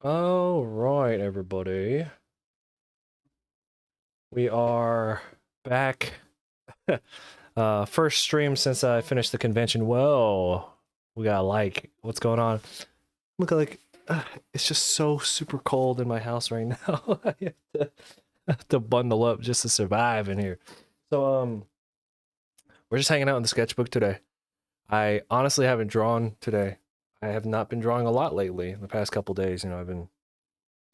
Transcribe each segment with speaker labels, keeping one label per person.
Speaker 1: All right, everybody. We are back. First stream since I finished the convention. Whoa, we got like, what's going on? Look like it's just so super cold in my house right now. I have to bundle up just to survive in here. So we're just hanging out in the sketchbook today. I honestly haven't drawn today. I have not been drawing a lot lately. The past couple days, I've been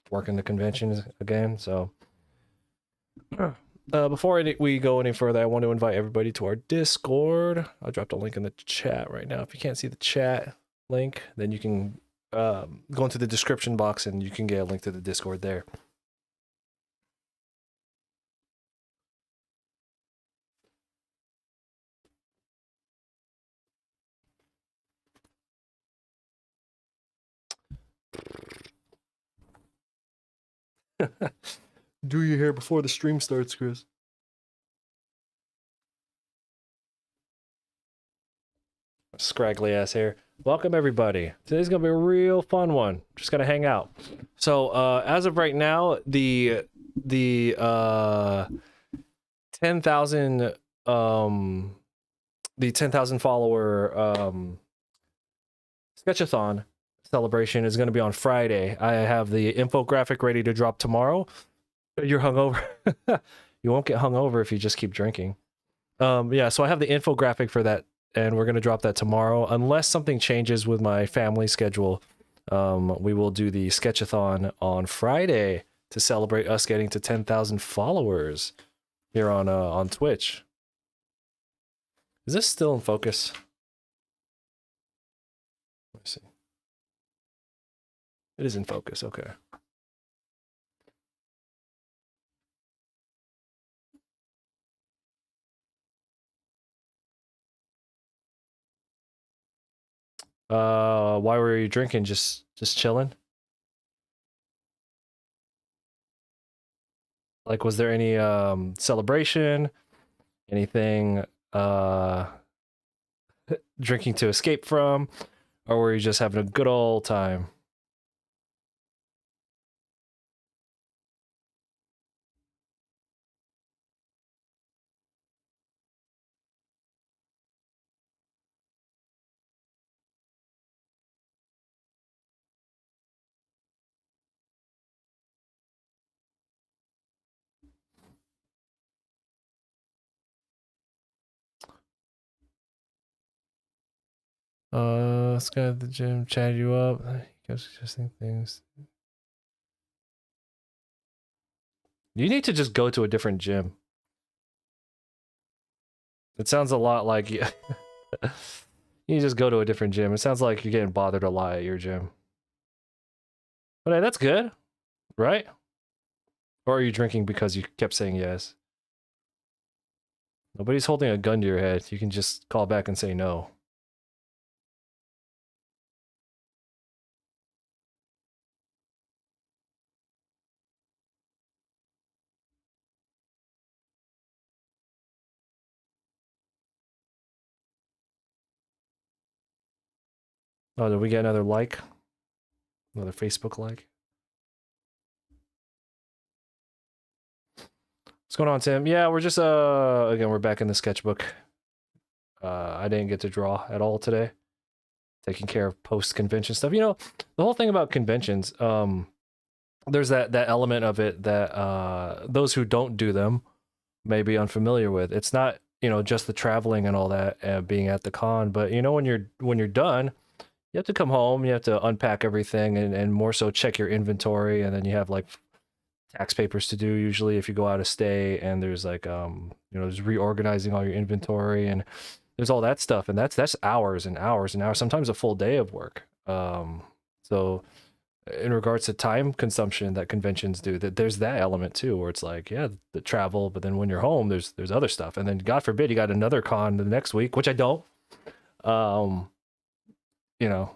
Speaker 1: working the conventions again, so. Before we go any further, I want to invite everybody to our Discord. I dropped a link in the chat right now. If you can't see the chat link, then you can go into the description box and you can get a link to the Discord there. Do your hair before the stream starts, Chris. Scraggly ass hair. Welcome everybody. Today's gonna be a real fun one. Just gonna hang out. So as of right now, the 10,000 the 10,000 follower Sketchathon celebration is going to be on Friday. I have the infographic ready to drop tomorrow. You're hungover. You won't get hungover if you just keep drinking. Yeah, so I have the infographic for that, and we're going to drop that tomorrow. Unless something changes with my family schedule, we will do the Sketchathon on Friday to celebrate us getting to 10,000 followers here on Twitch. Is this still in focus? Let me see. It is in focus, okay. Why were you drinking? Just chilling? Like, was there any celebration? Anything drinking to escape from? Or were you just having a good old time? Let's go to the gym, chat you up. Kept suggesting things. You need to just go to a different gym. It sounds a lot like you just go to a different gym. It sounds like you're getting bothered a lot at your gym. But hey, that's good, right? Or are you drinking because you kept saying yes? Nobody's holding a gun to your head. You can just call back and say no. Oh, did we get another like? Another Facebook like? What's going on, Tim? Yeah, we're just again, we're back in the sketchbook. I didn't get to draw at all today. Taking care of post-convention stuff. The whole thing about conventions, there's that element of it that those who don't do them may be unfamiliar with. It's not, just the traveling and all that being at the con, but when you're done, you have to come home, you have to unpack everything and more so check your inventory, and then you have like tax papers to do usually if you go out of state, and there's like there's reorganizing all your inventory, and there's all that stuff, and that's hours and hours and hours, sometimes a full day of work. So in regards to time consumption that conventions do, that there's that element too, where it's like, yeah, the travel, but then when you're home, there's other stuff, and then God forbid you got another con the next week, which I don't. You know,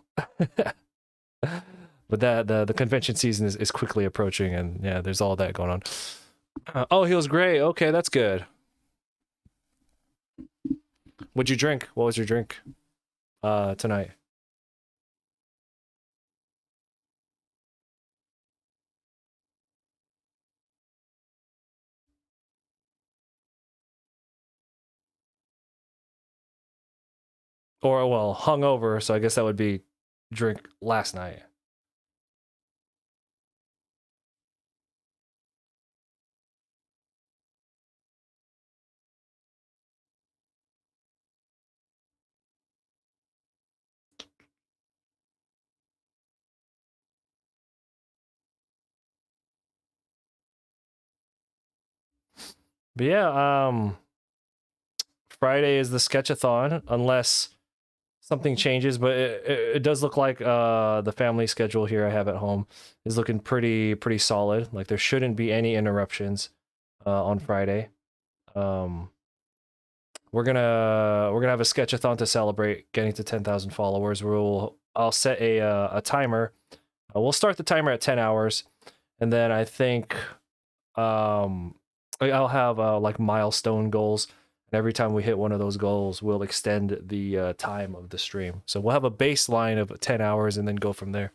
Speaker 1: but that the convention season is quickly approaching, and yeah, there's all that going on. Oh, he was great. Okay, that's good. What'd you drink? What was your drink tonight? or well, hungover. So I guess that would be drink last night. But yeah, Friday is the sketchathon, unless something changes. But it does look like the family schedule here I have at home is looking pretty solid. Like there shouldn't be any interruptions on Friday. Um, we're gonna have a sketchathon to celebrate getting to 10,000 followers. I'll set a timer. We'll start the timer at 10 hours, and then I think I'll have like milestone goals. And every time we hit one of those goals, we'll extend the time of the stream. So we'll have a baseline of 10 hours and then go from there.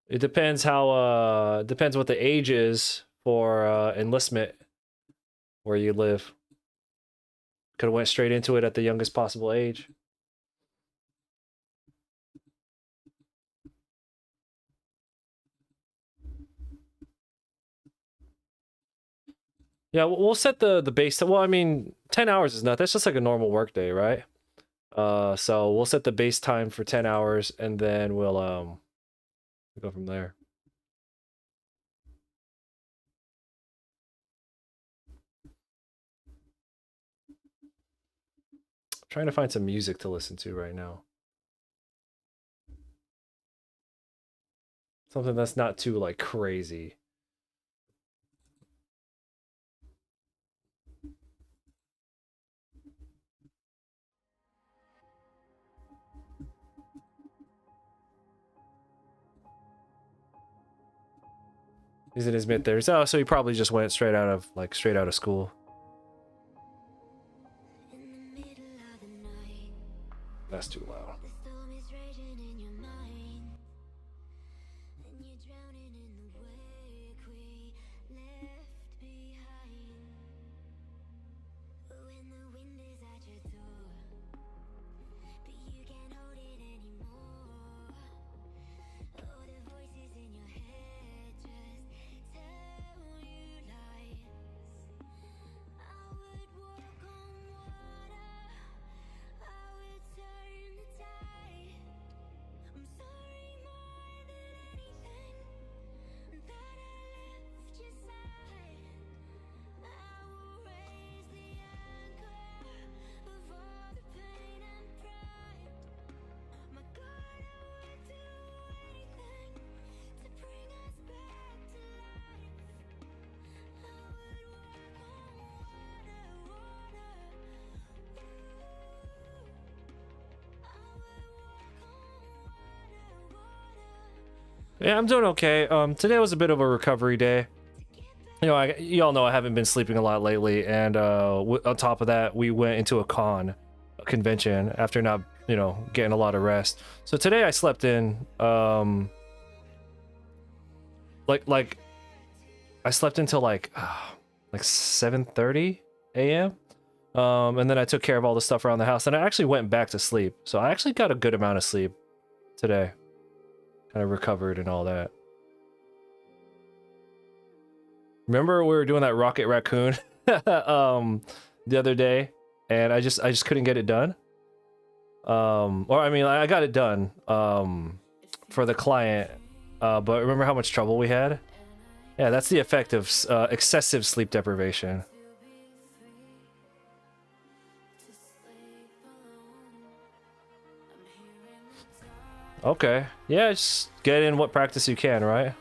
Speaker 1: It depends how depends what the age is for enlistment where you live. Could have went straight into it at the youngest possible age. Yeah, we'll set the base. Well, I mean, 10 hours is not. That's just like a normal work day, right? So we'll set the base time for 10 hours, and then we'll go from there. I'm trying to find some music to listen to right now. Something that's not too like crazy. He's in his mid 30s. Oh, so he probably just went straight out of school. That's too loud. Yeah, I'm doing okay. Today was a bit of a recovery day. You know, y'all know I haven't been sleeping a lot lately, and on top of that, we went into a convention after not, you know, getting a lot of rest. So today I slept in, like I slept until like 7:30 a.m. And then I took care of all the stuff around the house, and I actually went back to sleep. So I actually got a good amount of sleep today. Kind of recovered and all that. Remember we were doing that Rocket Raccoon the other day, and I just couldn't get it done. Or I mean, I got it done for the client, but remember how much trouble we had? Yeah, that's the effect of excessive sleep deprivation. Okay, yeah, just get in what practice you can, right?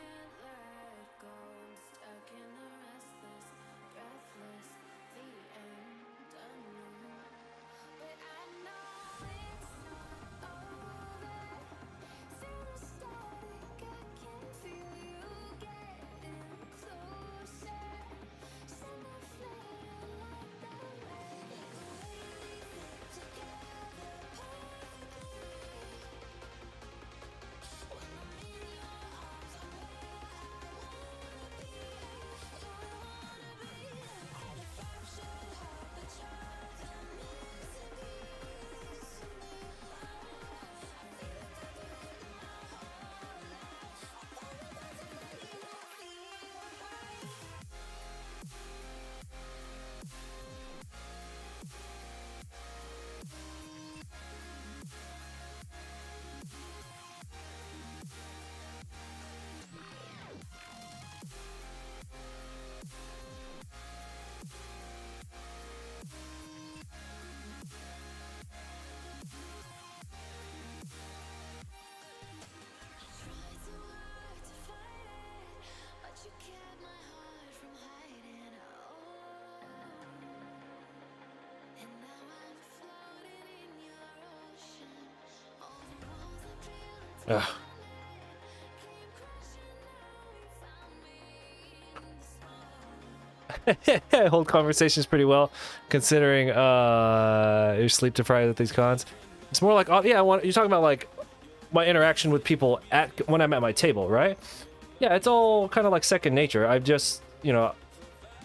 Speaker 1: Ugh. I hold conversations pretty well, considering you're sleep deprived at these cons. It's more like, oh yeah, you're talking about like my interaction with people when I'm at my table, right? Yeah, it's all kind of like second nature. I've just, you know,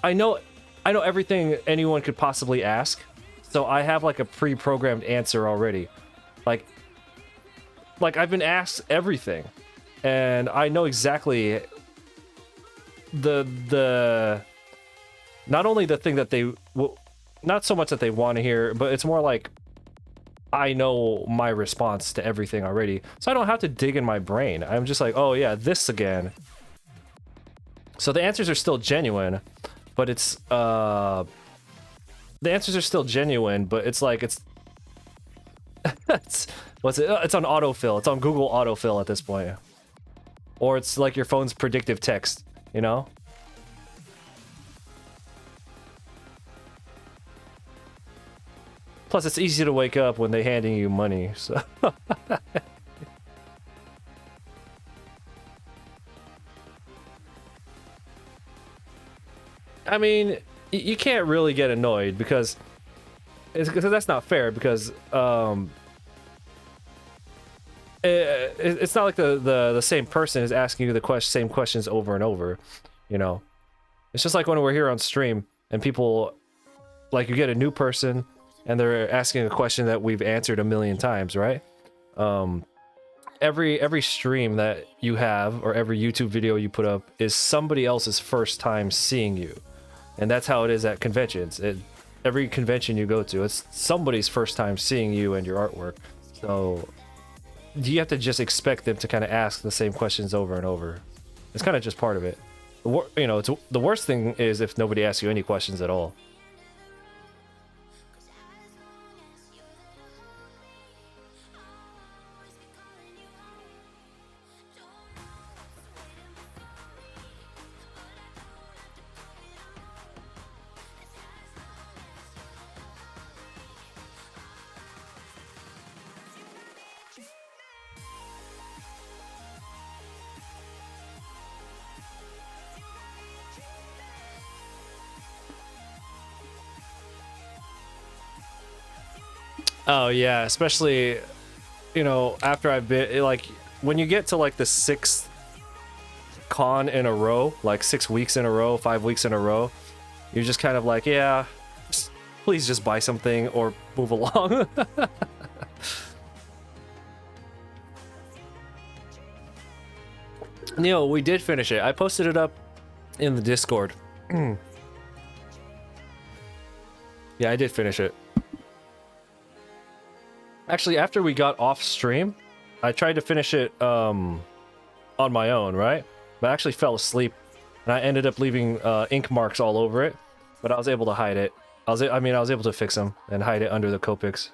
Speaker 1: I know everything anyone could possibly ask, so I have like a pre-programmed answer already. Like I've been asked everything, and I know exactly the not only the thing that they not so much that they want to hear, but it's more like I know my response to everything already, so I don't have to dig in my brain. I'm just like, oh yeah, this again. So the answers are still genuine, but it's the answers are still genuine, but it's like it's what's it? It's on autofill. It's on Google autofill at this point, or it's like your phone's predictive text, you know. Plus, it's easy to wake up when they're handing you money, so. I mean, you can't really get annoyed because that's not fair, because it's not like the same person is asking you the same questions over and over, you know. It's just like when we're here on stream and people, like, you get a new person and they're asking a question that we've answered a million times, right? Every stream that you have or every YouTube video you put up is somebody else's first time seeing you. And that's how it is at conventions. Every convention you go to, it's somebody's first time seeing you and your artwork. So you have to just expect them to kind of ask the same questions over and over. It's kind of just part of it. You know, the worst thing is if nobody asks you any questions at all. Oh yeah, especially, you know, after I've been, like, when you get to like the 6th con in a row, like 6 weeks in a row, 5 weeks in a row, you're just kind of like, yeah, please just buy something or move along. Neil, we did finish it. I posted it up in the Discord. Yeah, I did finish it. Actually, after we got off stream, I tried to finish it on my own, right? But I actually fell asleep, and I ended up leaving ink marks all over it. But I was able to hide it. I was able to fix them and hide it under the Copics.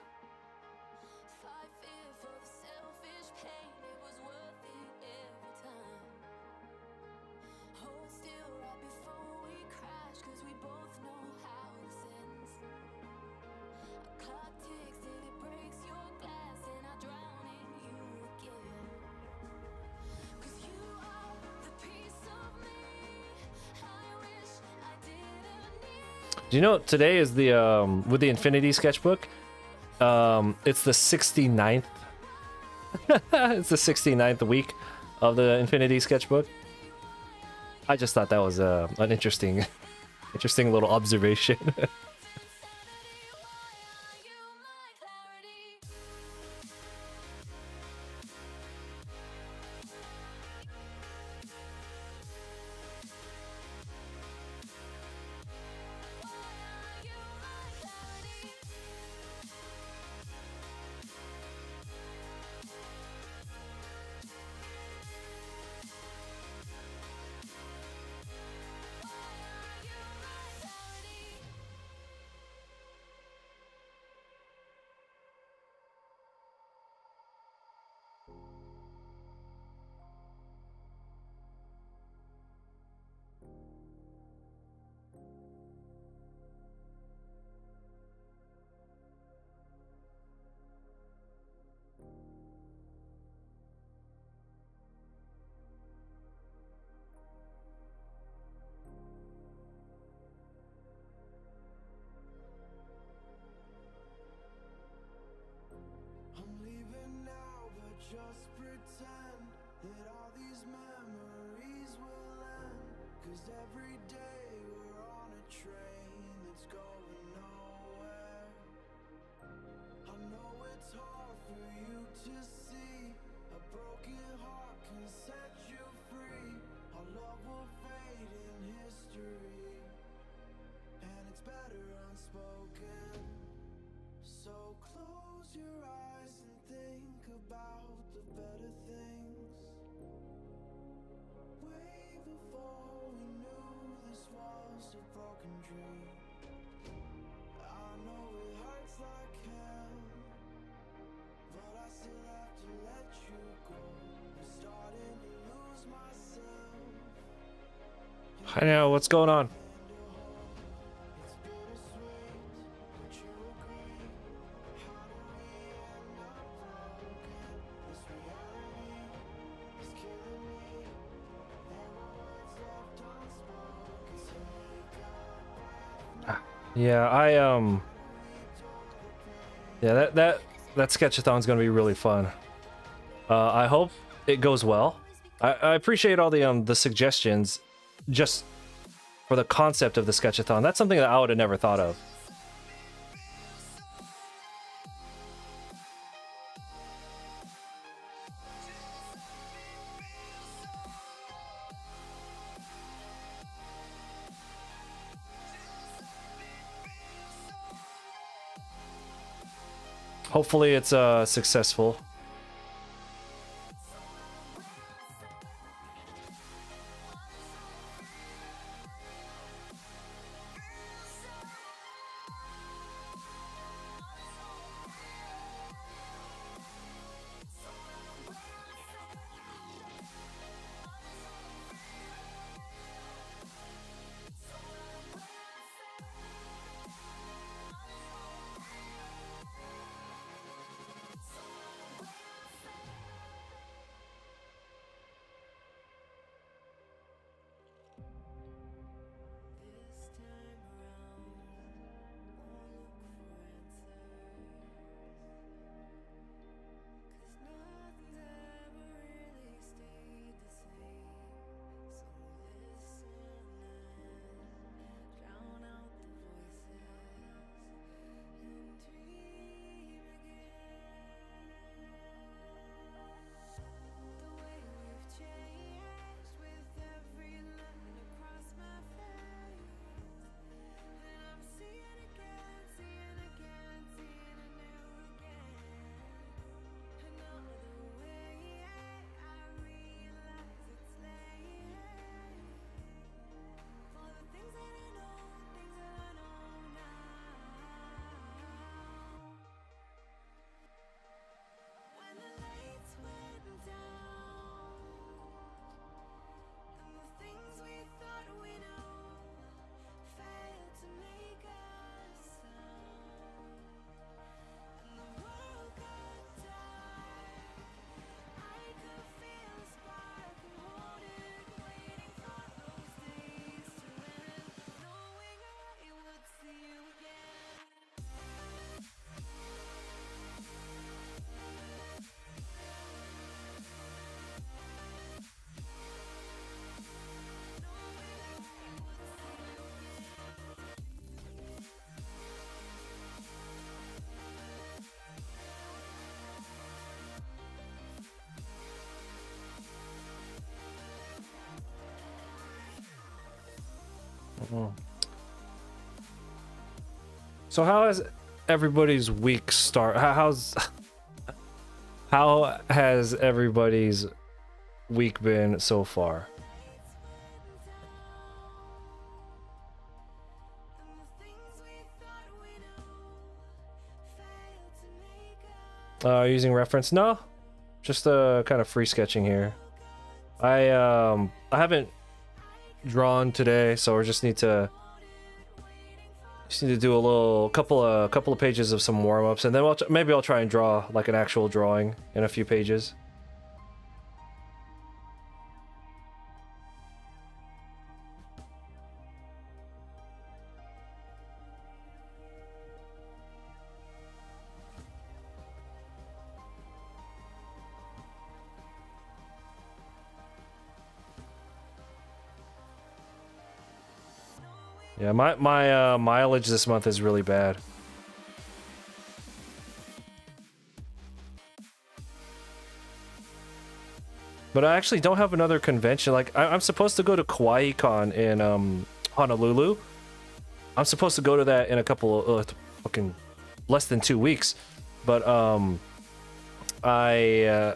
Speaker 1: Do you know today is the with the Infinity Sketchbook? It's the 69th. It's the 69th week of the Infinity Sketchbook. I just thought that was an interesting little observation.
Speaker 2: every day we're on a train that's going nowhere. I know it's hard for you to see. A broken heart can set you free. Our love will fade in history, and it's better unspoken. So close your eyes and think about the better things. Way before we knew this was a broken dream. I know it hurts like hell, but I still have to let you go. I'm starting to lose myself.
Speaker 1: I know what's going on.
Speaker 2: It's bittersweet, but you agree. How do we end up broken? This reality is killing me. There were words left unspoken. Take a breath.
Speaker 1: Yeah, yeah, that sketchathon's gonna be really fun. I hope it goes well. I appreciate all the suggestions, just for the concept of the sketchathon. That's something that I would have never thought of. Hopefully it's successful. So how has everybody's week start? How has everybody's week been so far? Using reference? No, just kind of free sketching here. I haven't drawn today, so we just need to do a couple of pages of some warm-ups, and then maybe I'll try and draw like an actual drawing in a few pages. Yeah, my mileage this month is really bad. But I actually don't have another convention. Like I'm supposed to go to KawaiiCon in Honolulu. I'm supposed to go to that in a couple of fucking less than 2 weeks. But I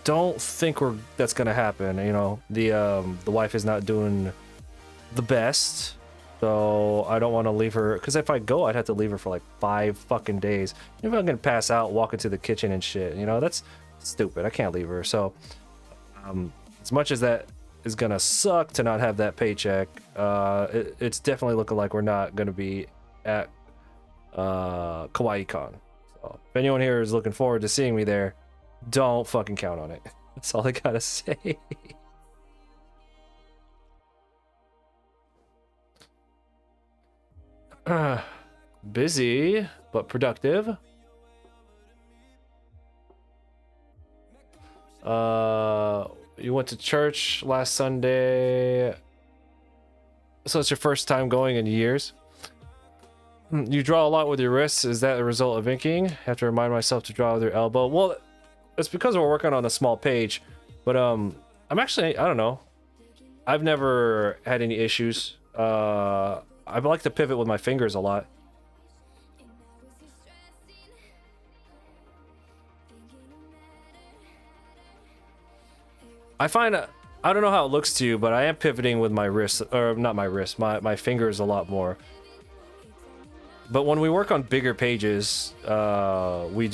Speaker 1: don't think that's gonna happen. You know, the wife is not doing the best, so I don't want to leave her. Because if I go, I'd have to leave her for like 5 fucking days. If I'm gonna pass out, walk into the kitchen and shit, you know, that's stupid. I can't leave her. So as much as that is gonna suck to not have that paycheck, it's definitely looking like we're not gonna be at KawaiiCon. So if anyone here is looking forward to seeing me there, don't fucking count on it. That's all I gotta say. Busy but productive. You went to church last Sunday, so it's your first time going in years. You draw a lot with your wrists. Is that a result of inking? I have to remind myself to draw with your elbow. Well, it's because we're working on a small page, but I'm actually, I don't know, I've never had any issues. I like to pivot with my fingers a lot. I find, I don't know how it looks to you, but I am pivoting with my wrist, or not my wrist, my fingers a lot more. But when we work on bigger pages, we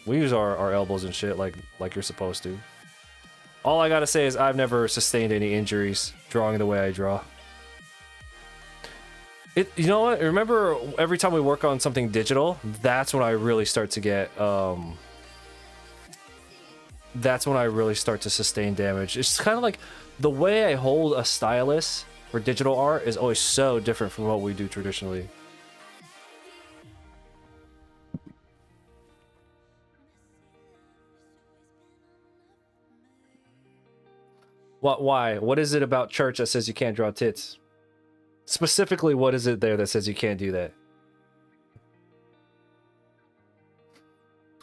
Speaker 1: use our elbows and shit like you're supposed to. All I gotta say is I've never sustained any injuries drawing the way I draw. You know what? Remember, every time we work on something digital, that's when I really start to get that's when I really start to sustain damage. It's kind of like the way I hold a stylus for digital art is always so different from what we do traditionally. Why? What is it about church that says you can't draw tits? Specifically, what is it there that says you can't do that?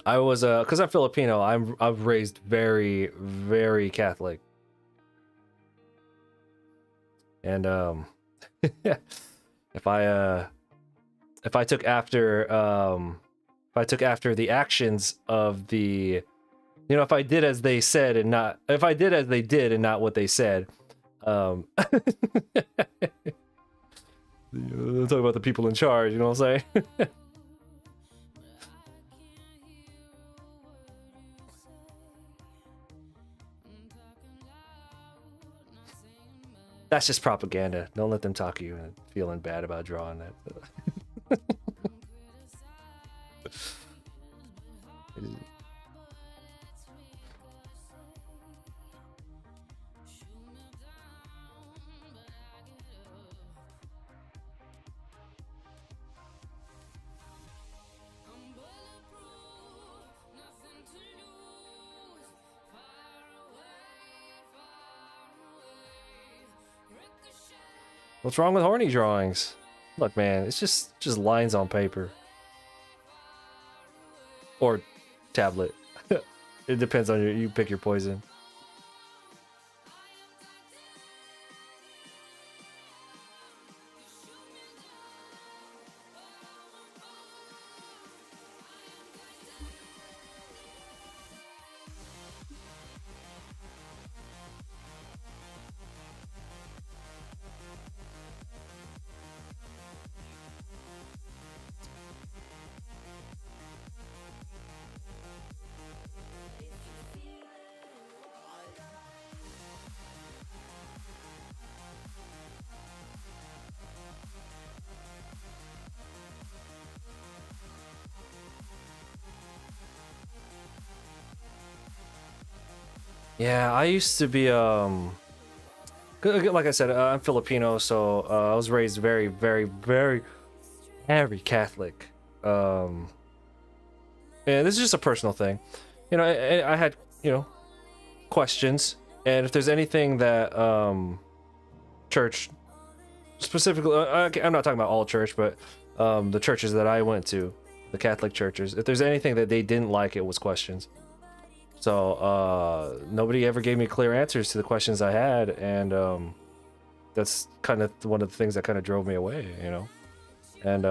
Speaker 1: I was because I'm Filipino, I've raised very, very Catholic. And if I took after the actions of the, you know, if I did as they said and not, if I did as they did and not what they said, I'm talking about the people in charge, you know what I'm saying? That's just propaganda. Don't let them talk you and feeling bad about drawing that. What's wrong with horny drawings? Look, man, it's just lines on paper. Or tablet. It depends on you pick your poison. Yeah, I used to be like I said, I'm Filipino, so I was raised very, very, very, very Catholic. And this is just a personal thing. You know, I had, you know, questions, and if there's anything that church, specifically, I'm not talking about all church, but the churches that I went to, the Catholic churches, if there's anything that they didn't like, it was questions. So nobody ever gave me clear answers to the questions I had, and that's kind of one of the things that kind of drove me away, you know. And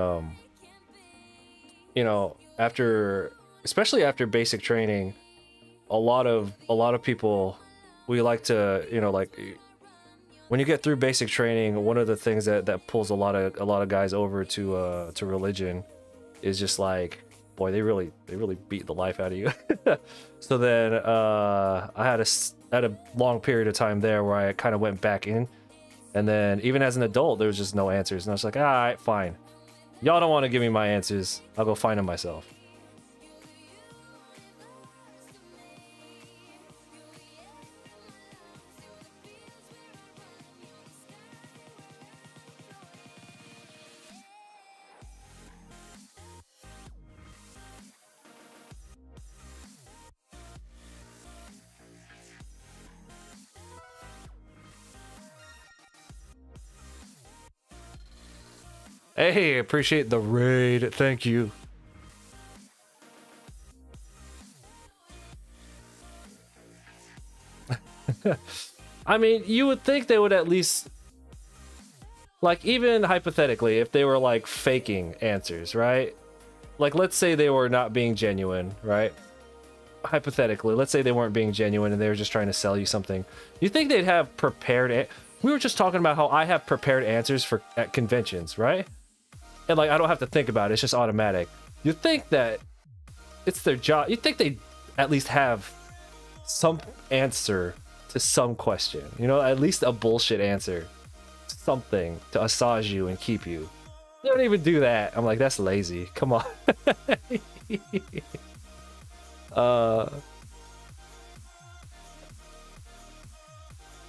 Speaker 1: you know, especially after basic training, a lot of people, we like to, you know, like when you get through basic training, one of the things that pulls a lot of guys over to religion is just like, boy, they really beat the life out of you. So then I had a long period of time there where I kind of went back in, and then even as an adult, there was just no answers, and I was like, all right, fine, y'all don't want to give me my answers, I'll go find them myself. Hey, appreciate the raid. Thank you. I mean, you would think they would at least, like, even hypothetically, if they were like faking answers, right? Like, let's say they were not being genuine, right? Hypothetically, let's say they weren't being genuine and they were just trying to sell you something. You think they'd have prepared? We were just talking about how I have prepared answers at conventions, right? And like, I don't have to think about it, it's just automatic. You'd think that it's their job. You'd think they at least have some answer to some question, you know, at least a bullshit answer, something to massage you and keep you. They don't even do that. I'm like, that's lazy. Come on.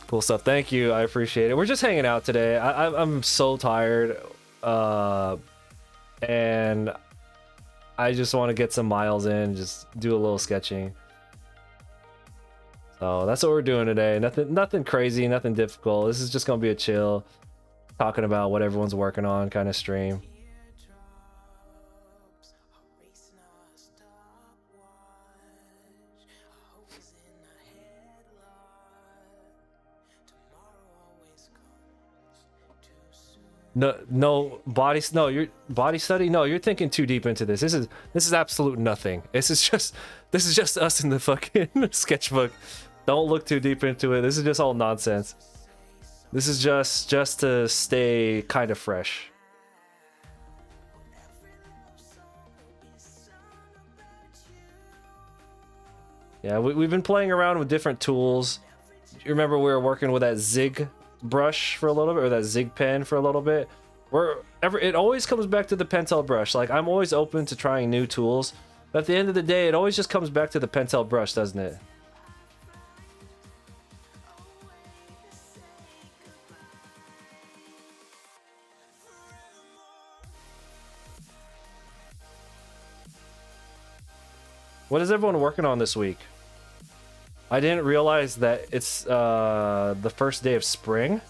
Speaker 1: Cool stuff. Thank you. I appreciate it. We're just hanging out today. I'm so tired. And I just want to get some miles in, just do a little sketching. So that's what we're doing today. Nothing crazy, nothing difficult. This is just gonna be a chill, talking about what everyone's working on kind of stream. No body. No, you're body study. No, you're thinking too deep into this. This is absolute nothing. This is just us in the fucking sketchbook. Don't look too deep into it. This is just all nonsense. This is just to stay kind of fresh. Yeah, we've been playing around with different tools. You remember we were working with that Zig brush for a little bit, or that Zig pen for a little bit. It always comes back to the Pentel brush. Like, I'm always open to trying new tools, but at the end of the day, it always just comes back to the Pentel brush, doesn't it? What is everyone working on this week? I didn't realize that it's the first day of spring.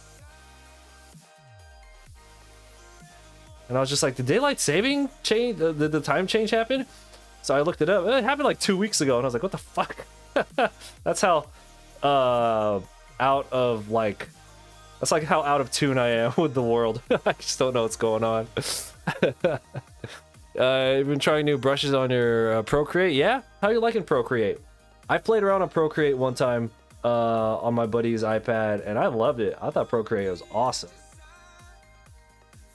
Speaker 1: And I was just like, did daylight saving change? Did the time change happen? So I looked it up. It happened like 2 weeks ago, and I was like, what the fuck? That's how that's like how out of tune I am with the world. I just don't know what's going on. You've been trying new brushes on your Procreate? Yeah? How you liking Procreate? I played around on Procreate one time on my buddy's iPad, and I loved it. I thought Procreate was awesome.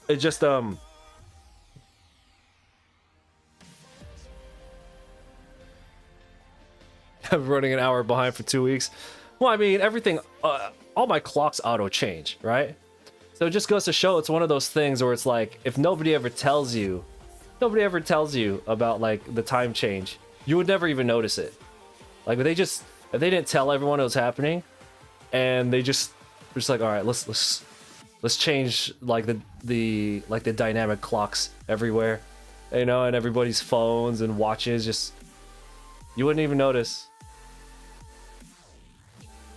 Speaker 1: It just I'm running an hour behind for 2 weeks. Well, I mean, everything, all my clocks auto change, right? So it just goes to show, it's one of those things where it's like, if nobody ever tells you about like the time change, you would never even notice it. Like, if they didn't tell everyone it was happening, and they just like, all right, let's change like the dynamic clocks everywhere, you know, and everybody's phones and watches, just, you wouldn't even notice.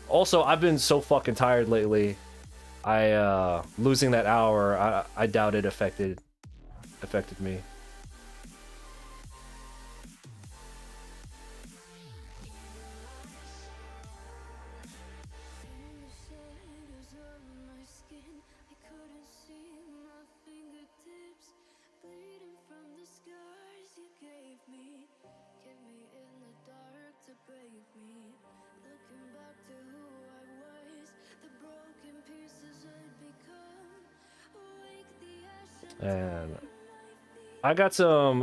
Speaker 1: Also, I've been so fucking tired lately. losing that hour, I doubt it affected me. And I got some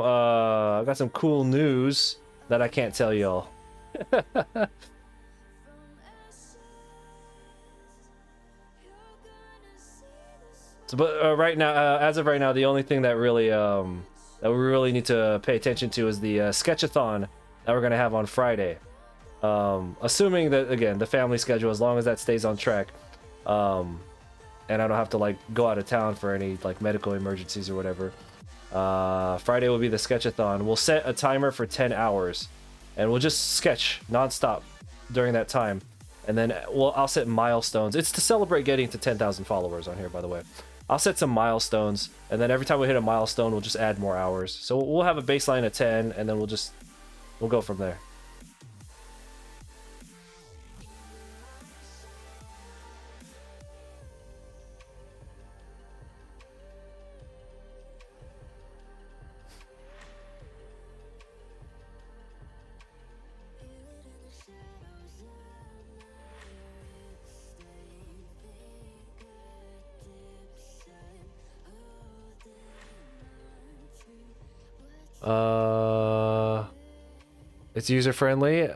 Speaker 1: cool news that I can't tell y'all. So, but right now, as of right now, the only thing that really that we really need to pay attention to is the sketchathon that we're gonna have on Friday. Assuming that, again, the family schedule, as long as that stays on track, and I don't have to like go out of town for any like medical emergencies or whatever. Friday will be the sketchathon. We'll set a timer for 10 hours, and we'll just sketch nonstop during that time. And then I'll set milestones. It's to celebrate getting to 10,000 followers on here, by the way. I'll set some milestones, and then every time we hit a milestone, we'll just add more hours. So we'll have a baseline of 10, and then we'll go from there. It's user friendly.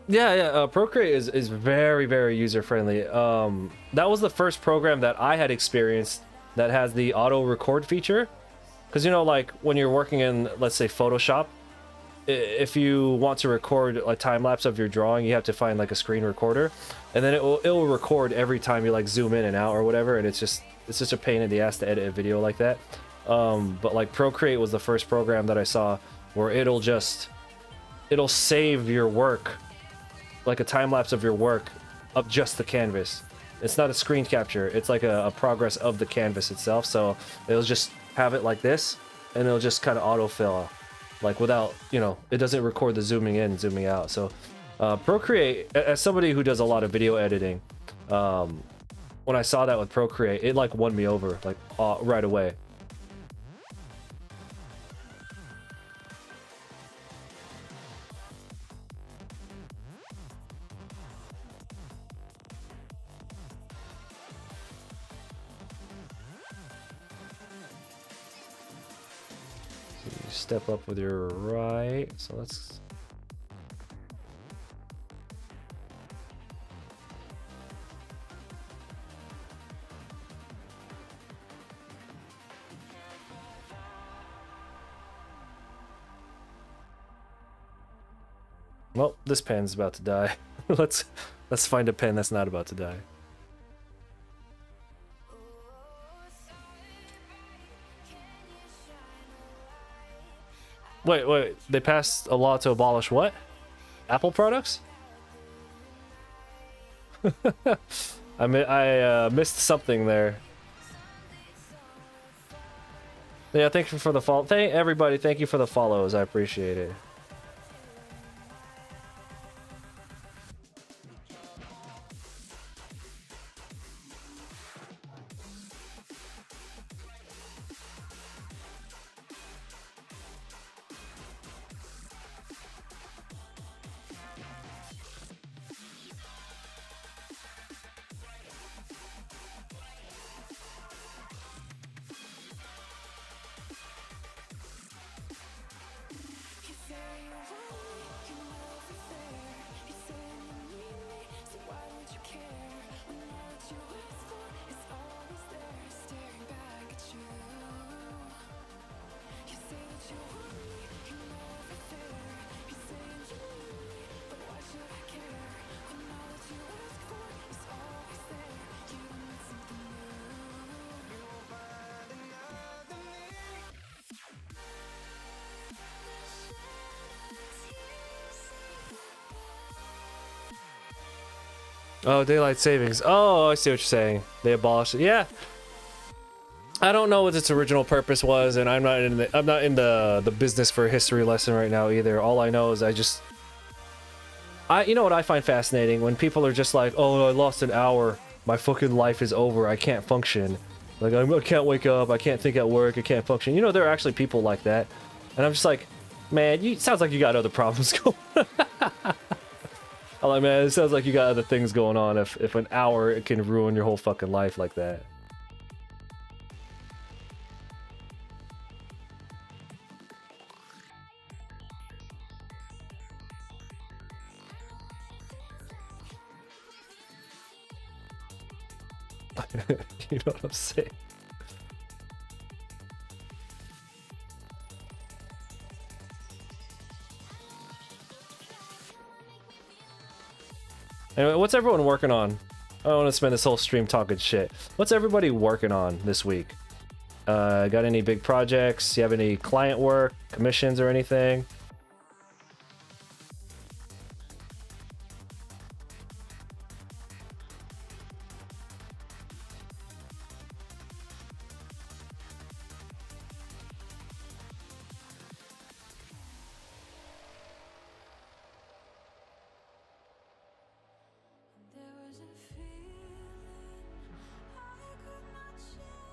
Speaker 1: Yeah. Procreate is very, very user friendly. That was the first program that I had experienced that has the auto record feature. Because, you know, like when you're working in, let's say, Photoshop, if you want to record a time lapse of your drawing, you have to find like a screen recorder, and then it will record every time you like zoom in and out or whatever, and it's just a pain in the ass to edit a video like that. But like Procreate was the first program that I saw where it'll save your work, like a time lapse of your work, up just the canvas. It's not a screen capture, it's like a progress of the canvas itself. So it'll just have it like this, and it'll just kind of autofill, like without, you know, it doesn't record the zooming in and zooming out. So Procreate, as somebody who does a lot of video editing, when I saw that with Procreate, it like won me over, like right away. Step up with your right, so let's well, this pen's about to die. let's find a pen that's not about to die. Wait, they passed a law to abolish what? Apple products? I missed something there. Yeah, thank you for the follow. Everybody, thank you for the follows. I appreciate it. Oh, daylight savings. Oh, I see what you're saying. They abolished it. Yeah. I don't know what its original purpose was, and I'm not in the business for a history lesson right now either. All I know is you know what I find fascinating when people are just like, "Oh, I lost an hour. My fucking life is over. I can't function. Like I can't wake up. I can't think at work. I can't function." You know, there are actually people like that, and I'm just like, man, sounds like you got other problems going. I'm like, man, it sounds like you got other things going on. If an hour it can ruin your whole fucking life like that. You know what I'm saying? Anyway, what's everyone working on? I don't want to spend this whole stream talking shit. What's everybody working on this week? Got any big projects? You have any client work, commissions, or anything?
Speaker 2: There was a feeling I could not shake.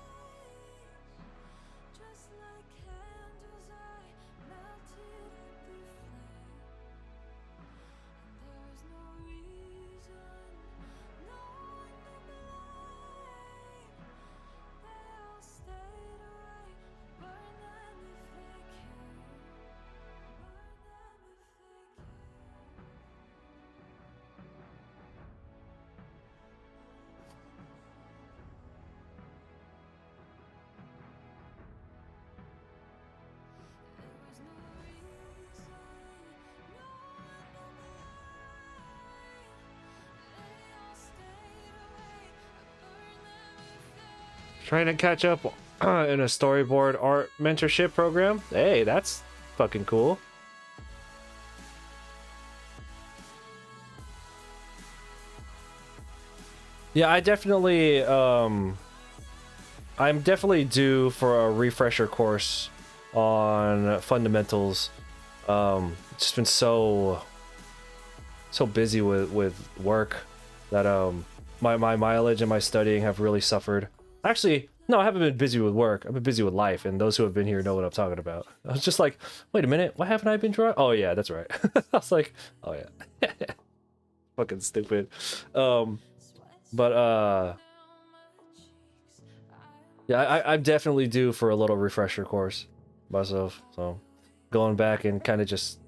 Speaker 2: Just like candles, I melted at the flame. And there was no reason, no one to blame. They all stayed away. Burn them if they came. Burn them if they came. There was no reason, no one to blame. They all stayed away. I burned them if they.
Speaker 1: Trying to catch up in a storyboard art mentorship program. Hey, that's fucking cool. Yeah, I'm definitely due for a refresher course on fundamentals. Just been so busy with work that my mileage and my studying have really suffered. Actually, no, I haven't been busy with work. I've been busy with life, and those who have been here know what I'm talking about. I was just like, wait a minute, what haven't I been drawing? Oh yeah, that's right. I was like, oh yeah. Fucking stupid. But yeah, I'm definitely due for a little refresher course myself. So going back and kind of just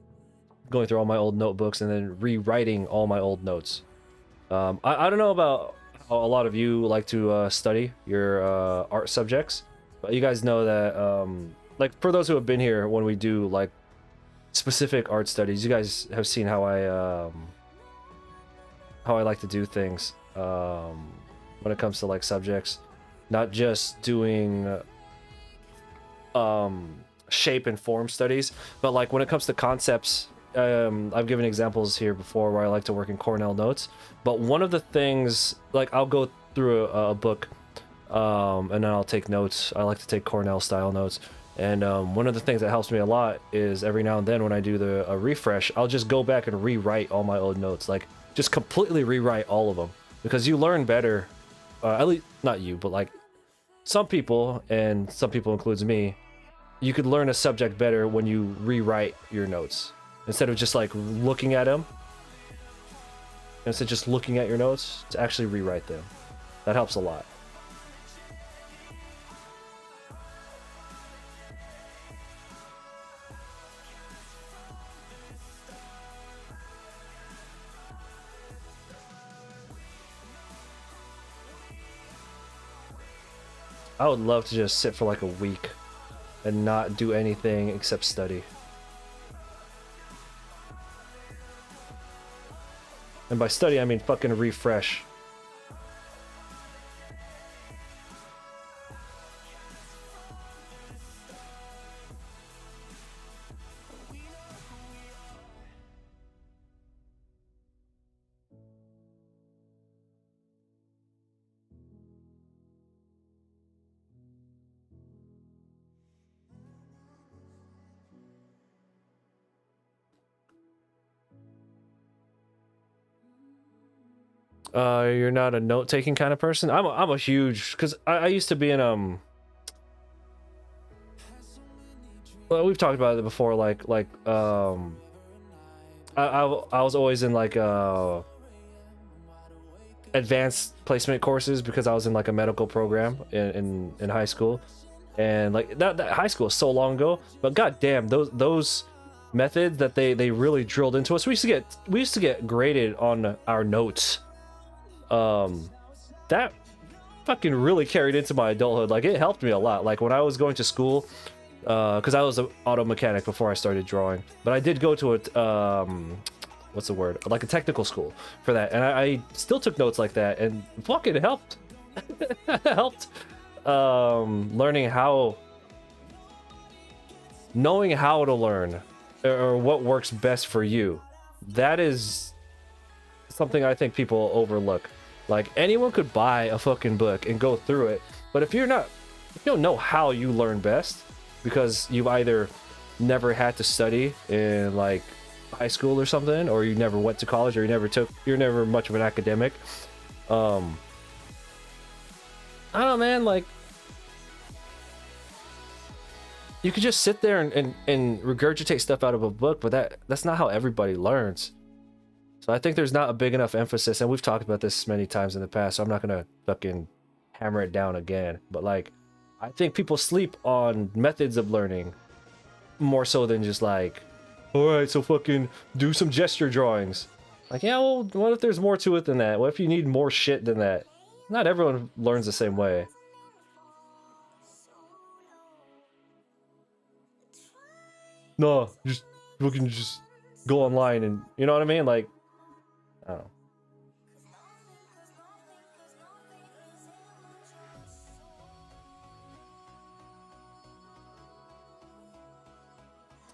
Speaker 1: going through all my old notebooks and then rewriting all my old notes. I don't know about how a lot of you like to study your art subjects, but you guys know that like for those who have been here when we do like specific art studies, you guys have seen how I like to do things when it comes to like subjects, not just doing shape and form studies, but like when it comes to concepts. I've given examples here before where I like to work in Cornell notes, but one of the things, like I'll go through a book and then I'll take notes. I like to take Cornell style notes, and one of the things that helps me a lot is every now and then when I do a refresh, I'll just go back and rewrite all my old notes, like just completely rewrite all of them, because you learn better, at least not you, but like some people, and some people includes me, you could learn a subject better when you rewrite your notes. Instead of just like looking at them, instead of just looking at your notes, to actually rewrite them. That helps a lot. I would love to just sit for like a week and not do anything except study. And by study, I mean fucking refresh. You're not a note-taking kind of person. I'm a huge, because I used to be in well, we've talked about it before, I was always in like advanced placement courses because I was in like a medical program in high school, and like that high school is so long ago, but goddamn, those methods that they really drilled into us. We used to get graded on our notes. That fucking really carried into my adulthood. Like, it helped me a lot. Like, when I was going to school, because I was an auto mechanic before I started drawing, but I did go to a what's the word, like a technical school for that, and I still took notes like that, and fucking helped. Helped knowing how to learn, or what works best for you. That is something I think people overlook. Like, anyone could buy a fucking book and go through it, but if you don't know how you learn best, because you've either never had to study in like high school or something, or you never went to college, or you're never much of an academic. I don't know, man. Like, you could just sit there and regurgitate stuff out of a book, but that's not how everybody learns. So I think there's not a big enough emphasis, and we've talked about this many times in the past, so I'm not gonna fucking hammer it down again. But like, I think people sleep on methods of learning more so than just like, all right, so fucking do some gesture drawings. Like, yeah, well, what if there's more to it than that? What if you need more shit than that? Not everyone learns the same way. No, just fucking just go online, and you know what I mean? Like, I don't know.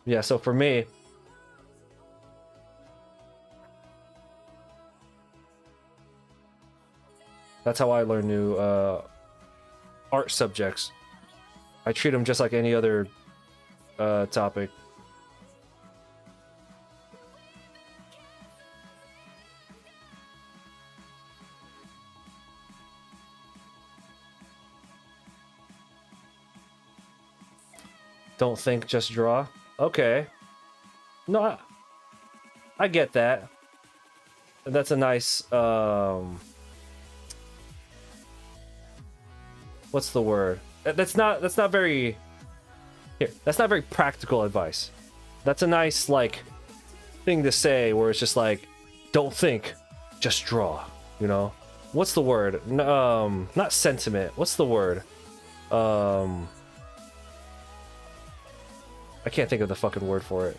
Speaker 1: Yeah, so for me, that's how I learn new art subjects. I treat them just like any other topic. Don't think, just draw. Okay. No, I get that. That's a nice what's the word? That's not very here. That's not very practical advice. That's a nice like thing to say, where it's just like, don't think, just draw, you know? What's the word? Not sentiment. What's the word? I can't think of the fucking word for it.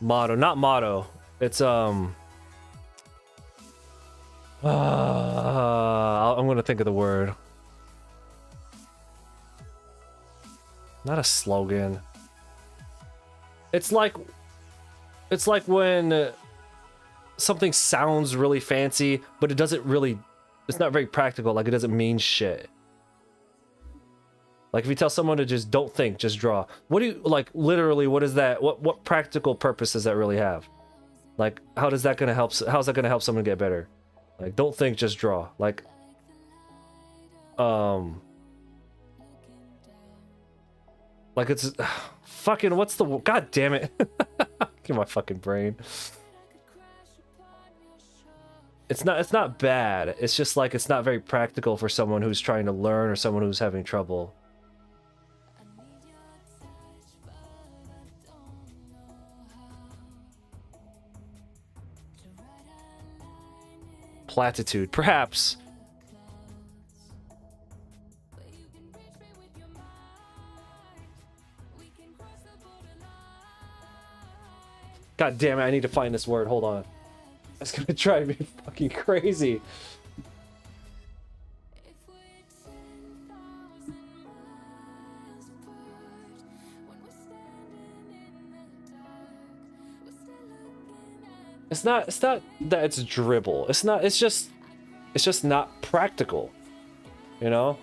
Speaker 1: Motto, not motto. It's I'm gonna think of the word. Not a slogan. It's like when something sounds really fancy, but it doesn't really, it's not very practical. Like, it doesn't mean shit. Like, if you tell someone to just don't think, just draw. What do you, like, literally, what is that? What practical purpose does that really have? Like, how's that gonna help someone get better? Like, don't think, just draw. Like, like it's fucking, what's the, god damn it. Get my fucking brain. It's not bad. It's just like, it's not very practical for someone who's trying to learn, or someone who's having trouble. Platitude, perhaps. God damn it, I need to find this word. Hold on. That's gonna drive me fucking crazy. It's not that it's dribble. It's just not practical. You know?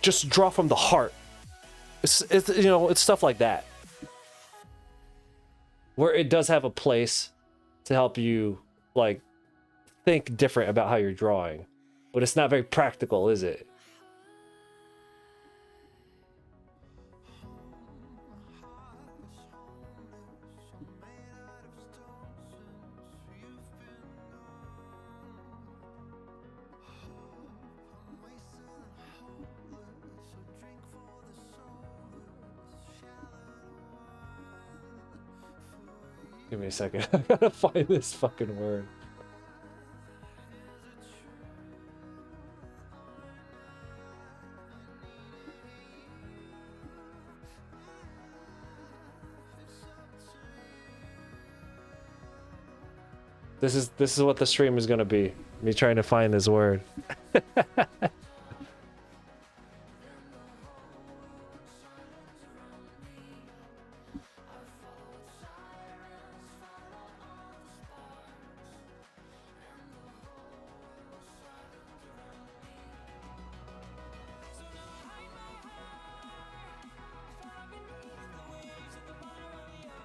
Speaker 1: Just draw from the heart. It's you know, it's stuff like that. Where it does have a place to help you like think different about how you're drawing. But it's not very practical, is it? Give me a second. I gotta find this fucking word. This is what the stream is gonna be. Me trying to find this word.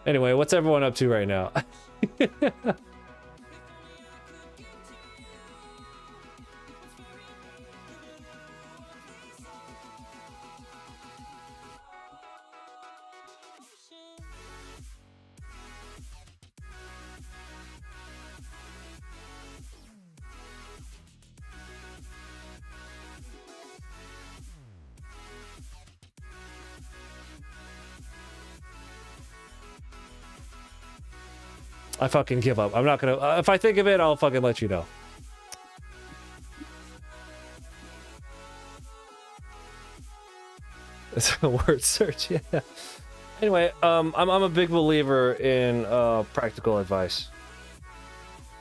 Speaker 1: Anyway, what's everyone up to right now? I fucking give up. I'm not gonna. If I think of it, I'll fucking let you know. It's a word search, yeah. Anyway, I'm a big believer in practical advice.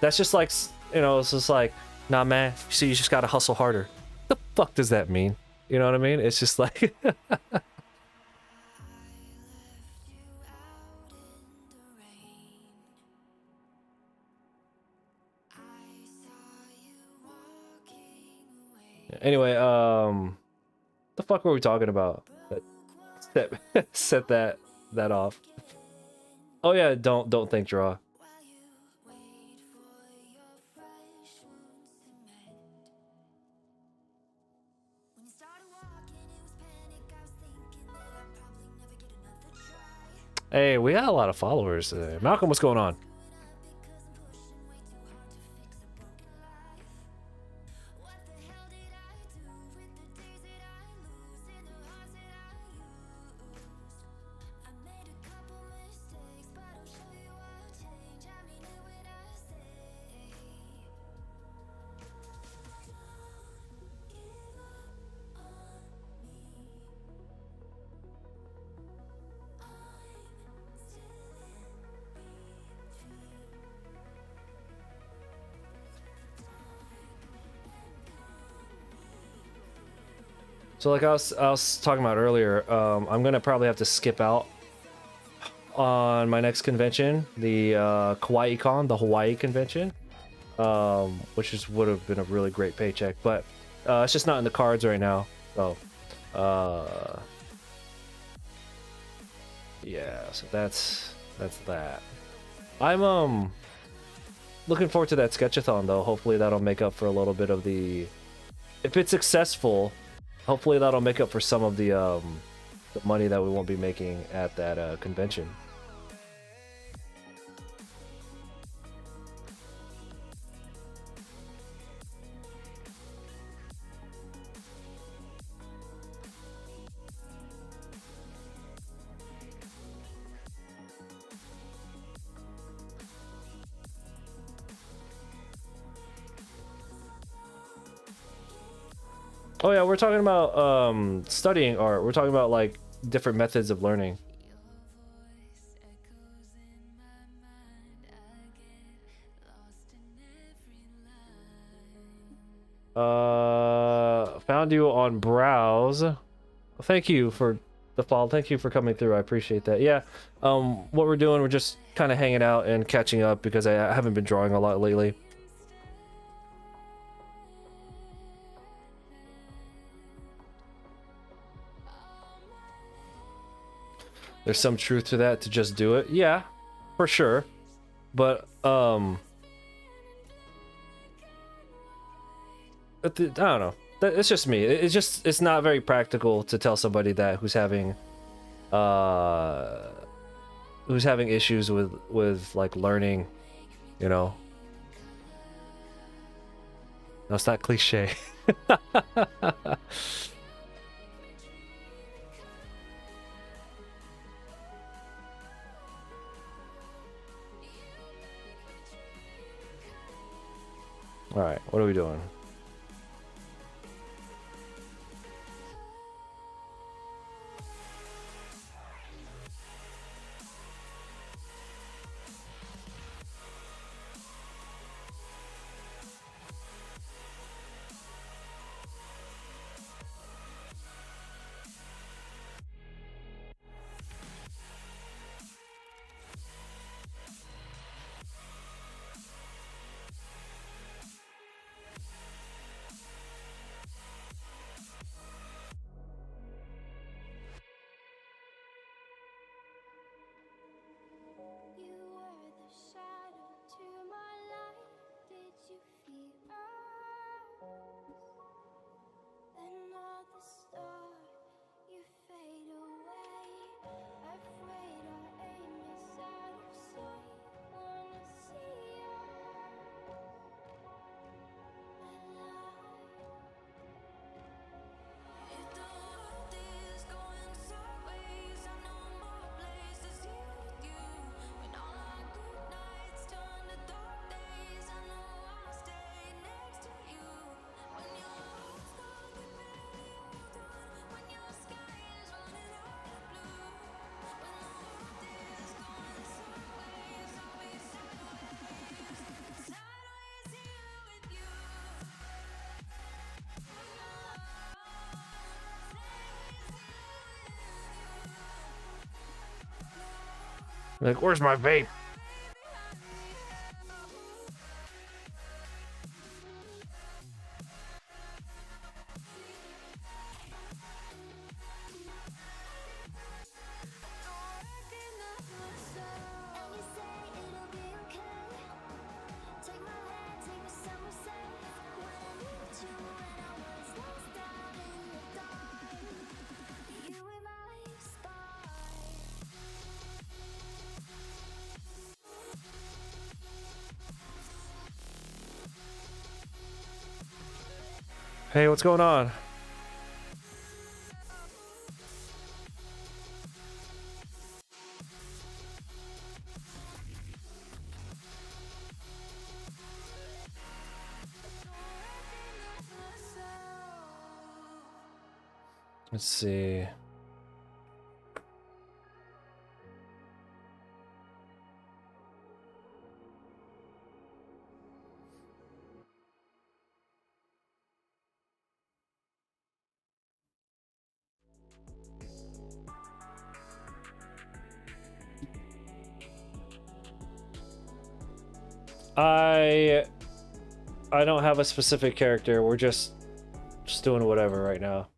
Speaker 1: That's just like, you know, it's just like, nah, man. So you just gotta hustle harder. The fuck does that mean? You know what I mean? It's just like. Anyway, the fuck were we talking about? Set that off. Oh yeah, don't think draw. Hey, we got a lot of followers today. Malcolm, what's going on? So like I was talking about earlier, I'm gonna probably have to skip out on my next convention, the KawaiiCon, the Hawaii convention, which would have been a really great paycheck, but it's just not in the cards right now. So yeah, so that's that. I'm looking forward to that sketchathon though. Hopefully that'll make up for a little bit of the, if it's successful. Hopefully that'll make up for some of the money that we won't be making at that convention. Oh yeah, we're talking about studying art. We're talking about like different methods of learning. Found you on browse. Thank you for the follow. Thank you for coming through. I appreciate that. Yeah. What we're doing, we're just kind of hanging out and catching up because I haven't been drawing a lot lately. There's some truth to that, to just do it. Yeah, for sure. But I don't know. It's just me. It's not very practical to tell somebody that uh who's having issues with like learning, you know. No, it's not cliche. All right, what are we doing?
Speaker 2: You were the shadow to my light. Did you feel us? Another star, you fade away. Afraid our aim is out of sight. Wanna see us alive. If the world is going sideways, I know more places here with you. When all our good nights turn to dark days, I know I'll stay next to you. When your heart's stuck and barely hold on, when your sky is running out of blue, when the world is going sideways, I'll be sideways, sideways here with you.
Speaker 1: Like, where's my vape? Hey, what's going on? Let's see. I don't have a specific character. We're just doing whatever right now.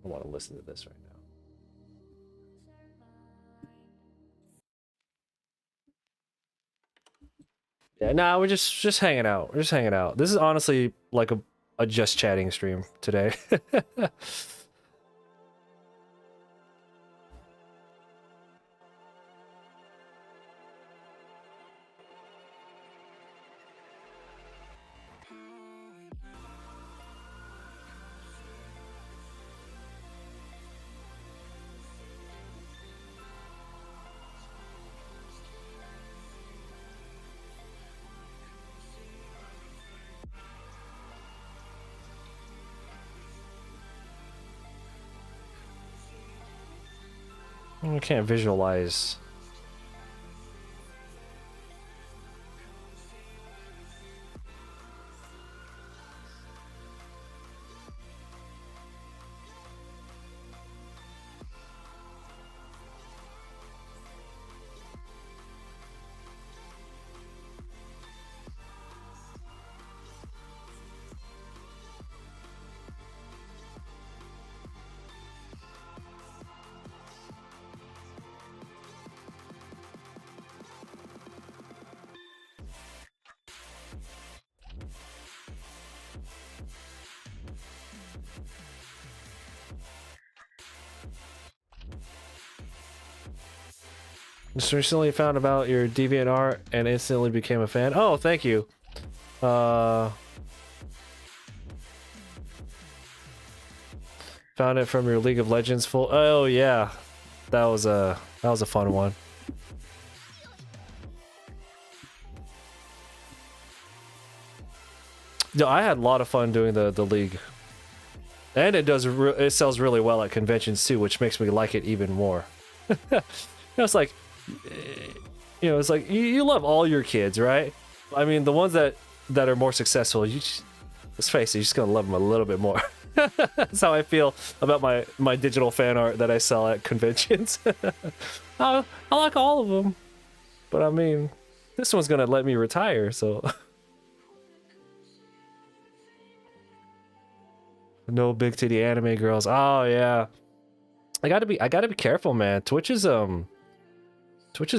Speaker 1: I want to listen to this right now. Yeah, nah, we're just hanging out. We're just hanging out. This is honestly like a just chatting stream today. I can't visualize. Just recently found about your DeviantArt and instantly became a fan. Oh, thank you. Found it from your League of Legends full. Oh yeah, that was a fun one. No, I had a lot of fun doing the League, and it sells really well at conventions too, which makes me like it even more. It's like, it's like you love all your kids, right? I mean, the ones that are more successful, let's face it, you're just gonna love them a little bit more. That's how I feel about my digital fan art that I sell at conventions. I like all of them, but I mean, this one's gonna let me retire, so. No big titty anime girls. Oh yeah, I gotta be careful, man. Twitch is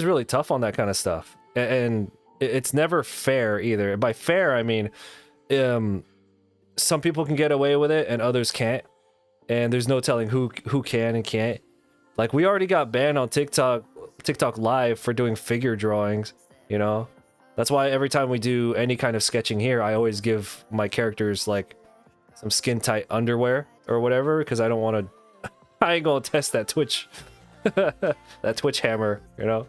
Speaker 1: really tough on that kind of stuff, and it's never fair either. By fair, I mean, some people can get away with it and others can't, and there's no telling who can and can't. Like, we already got banned on TikTok Live for doing figure drawings. You know, that's why every time we do any kind of sketching here, I always give my characters like some skin tight underwear or whatever, because I don't want to. I ain't gonna test that Twitch. That Twitch hammer, you know.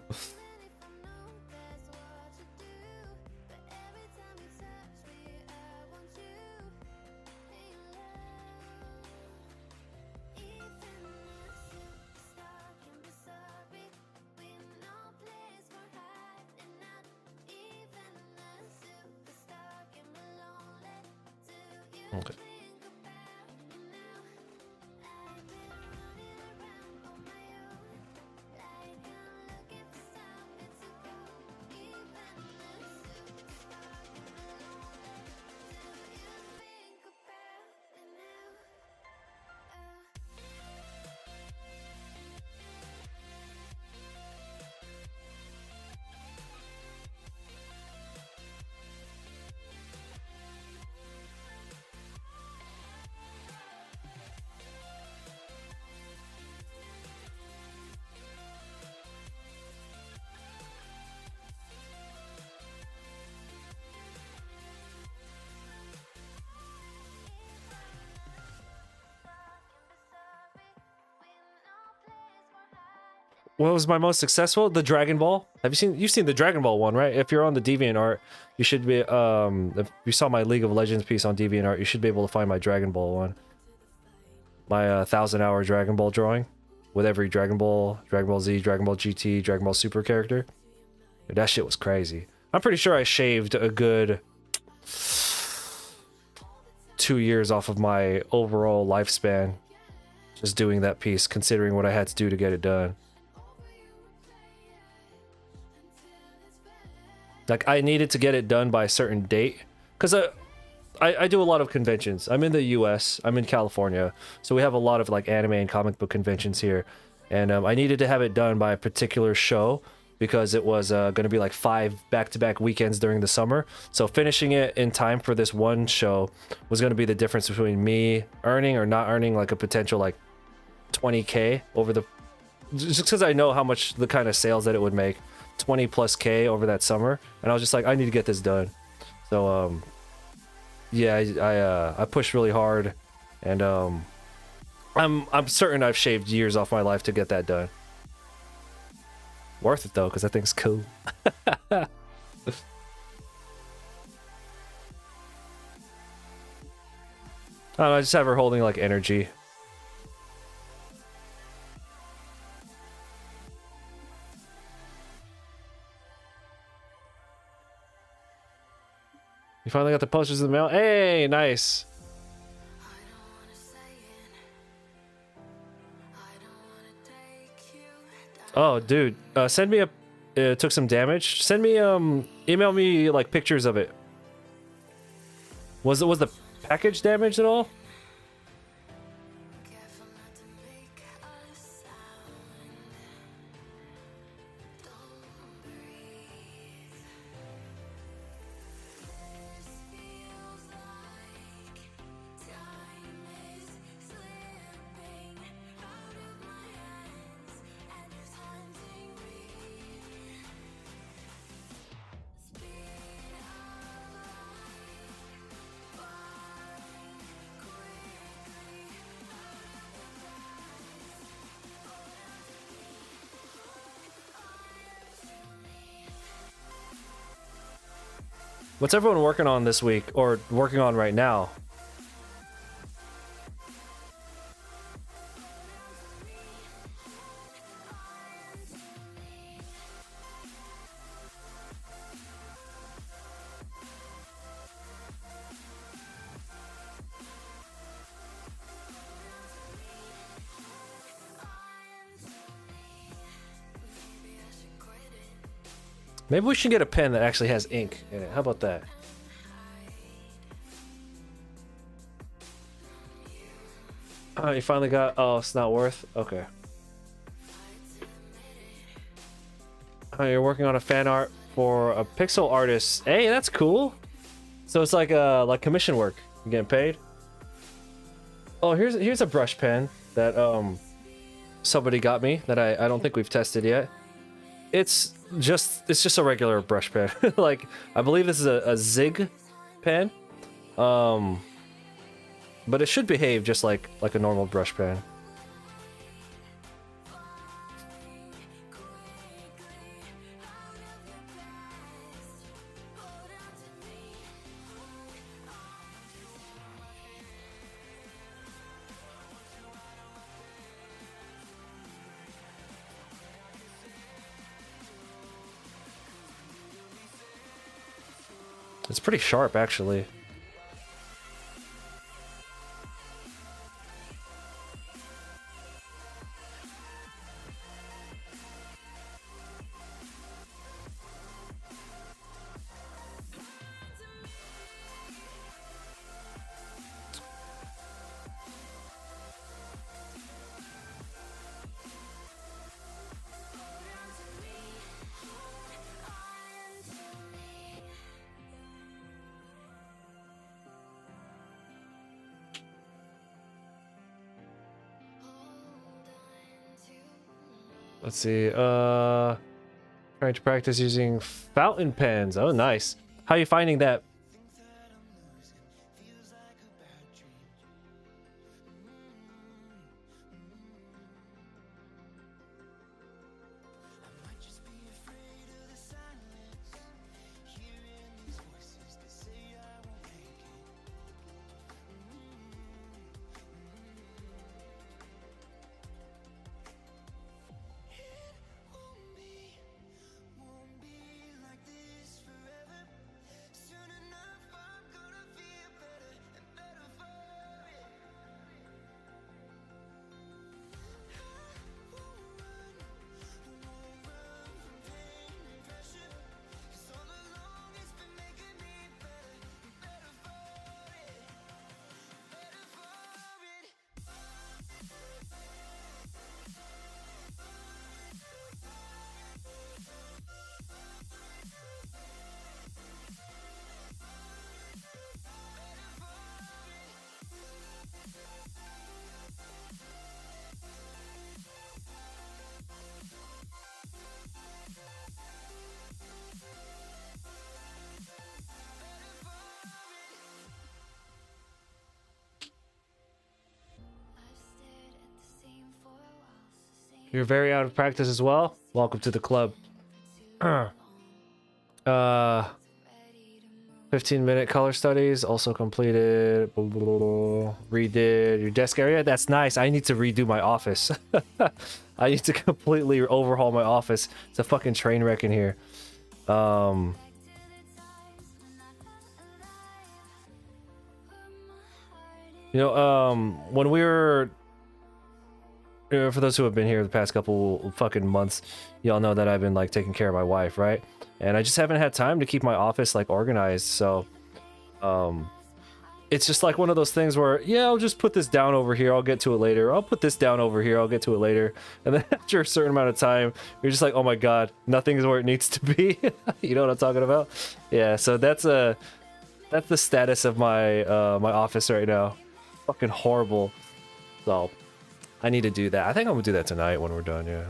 Speaker 1: Okay. What was my most successful? The Dragon Ball. You've seen the Dragon Ball one, right? If you're on the DeviantArt, you should be if you saw my League of Legends piece on DeviantArt, you should be able to find my Dragon Ball one. My 1,000-hour Dragon Ball drawing with every Dragon Ball Z, Dragon Ball GT, Dragon Ball Super character. Dude, that shit was crazy. I'm pretty sure I shaved a good 2 years off of my overall lifespan just doing that piece, considering what I had to do to get it done. Like, I needed to get it done by a certain date, because I do a lot of conventions. I'm in the US, I'm in California, so we have a lot of like anime and comic book conventions here, and I needed to have it done by a particular show because it was going to be like 5 back-to-back weekends during the summer. So finishing it in time for this one show was going to be the difference between me earning or not earning like a potential like 20K over the, just because I know how much the kind of sales that it would make. 20 plus K over that summer, and I was just like, I need to get this done. So yeah, I pushed really hard, and I'm certain I've shaved years off my life to get that done. Worth it though, because I think it's cool. I don't know, I just have her holding like energy. finally got the posters in the mail. Hey, nice. Oh, dude, send me a. It took some damage. Send me email me like pictures of it. Was the package damaged at all? What's everyone working on this week, or working on right now? Maybe we should get a pen that actually has ink in it. How about that? Oh, you finally got... Oh, it's not worth? Okay. Oh, you're working on a fan art for a pixel artist. Hey, that's cool. So it's like commission work. You getting paid? Oh, here's a brush pen that somebody got me that I don't think we've tested yet. It's just a regular brush pen. Like, I believe this is a Zig pen. But it should behave just like a normal brush pen. It's pretty sharp, actually. Let's see. Trying to practice using fountain pens. Oh, nice. How are you finding that? You're very out of practice as well. Welcome to the club. 15-minute color studies also completed. Redid your desk area. That's nice. I need to redo my office. I need to completely overhaul my office. It's a fucking train wreck in here. When we were, for those who have been here the past couple fucking months, y'all know that I've been like taking care of my wife, right? And I just haven't had time to keep my office like organized. So, it's just like one of those things where, yeah, I'll just put this down over here. I'll get to it later. I'll put this down over here. I'll get to it later. And then after a certain amount of time, you're just like, oh my God, nothing's where it needs to be. You know what I'm talking about? Yeah. So that's the status of my my office right now. Fucking horrible. So I need to do that. I think I'm gonna do that tonight when we're done. Yeah.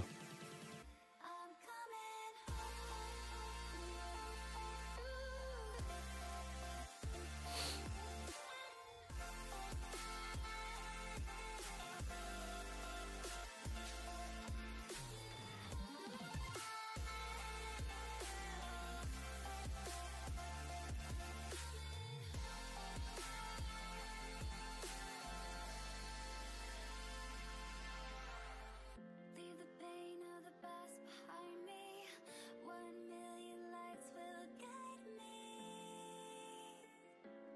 Speaker 3: Leave the pain of the past behind me. 1,000,000 lights will guide me.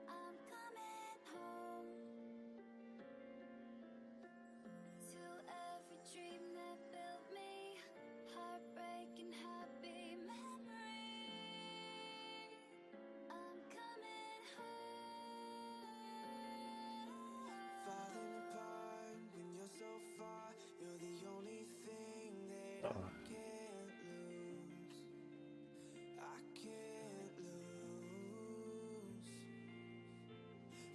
Speaker 3: I'm coming home to every dream that built me. Heartbreak and happy memory. I'm coming home.
Speaker 2: Falling apart when you're so far. You're the only thing that I can't lose. I can't lose.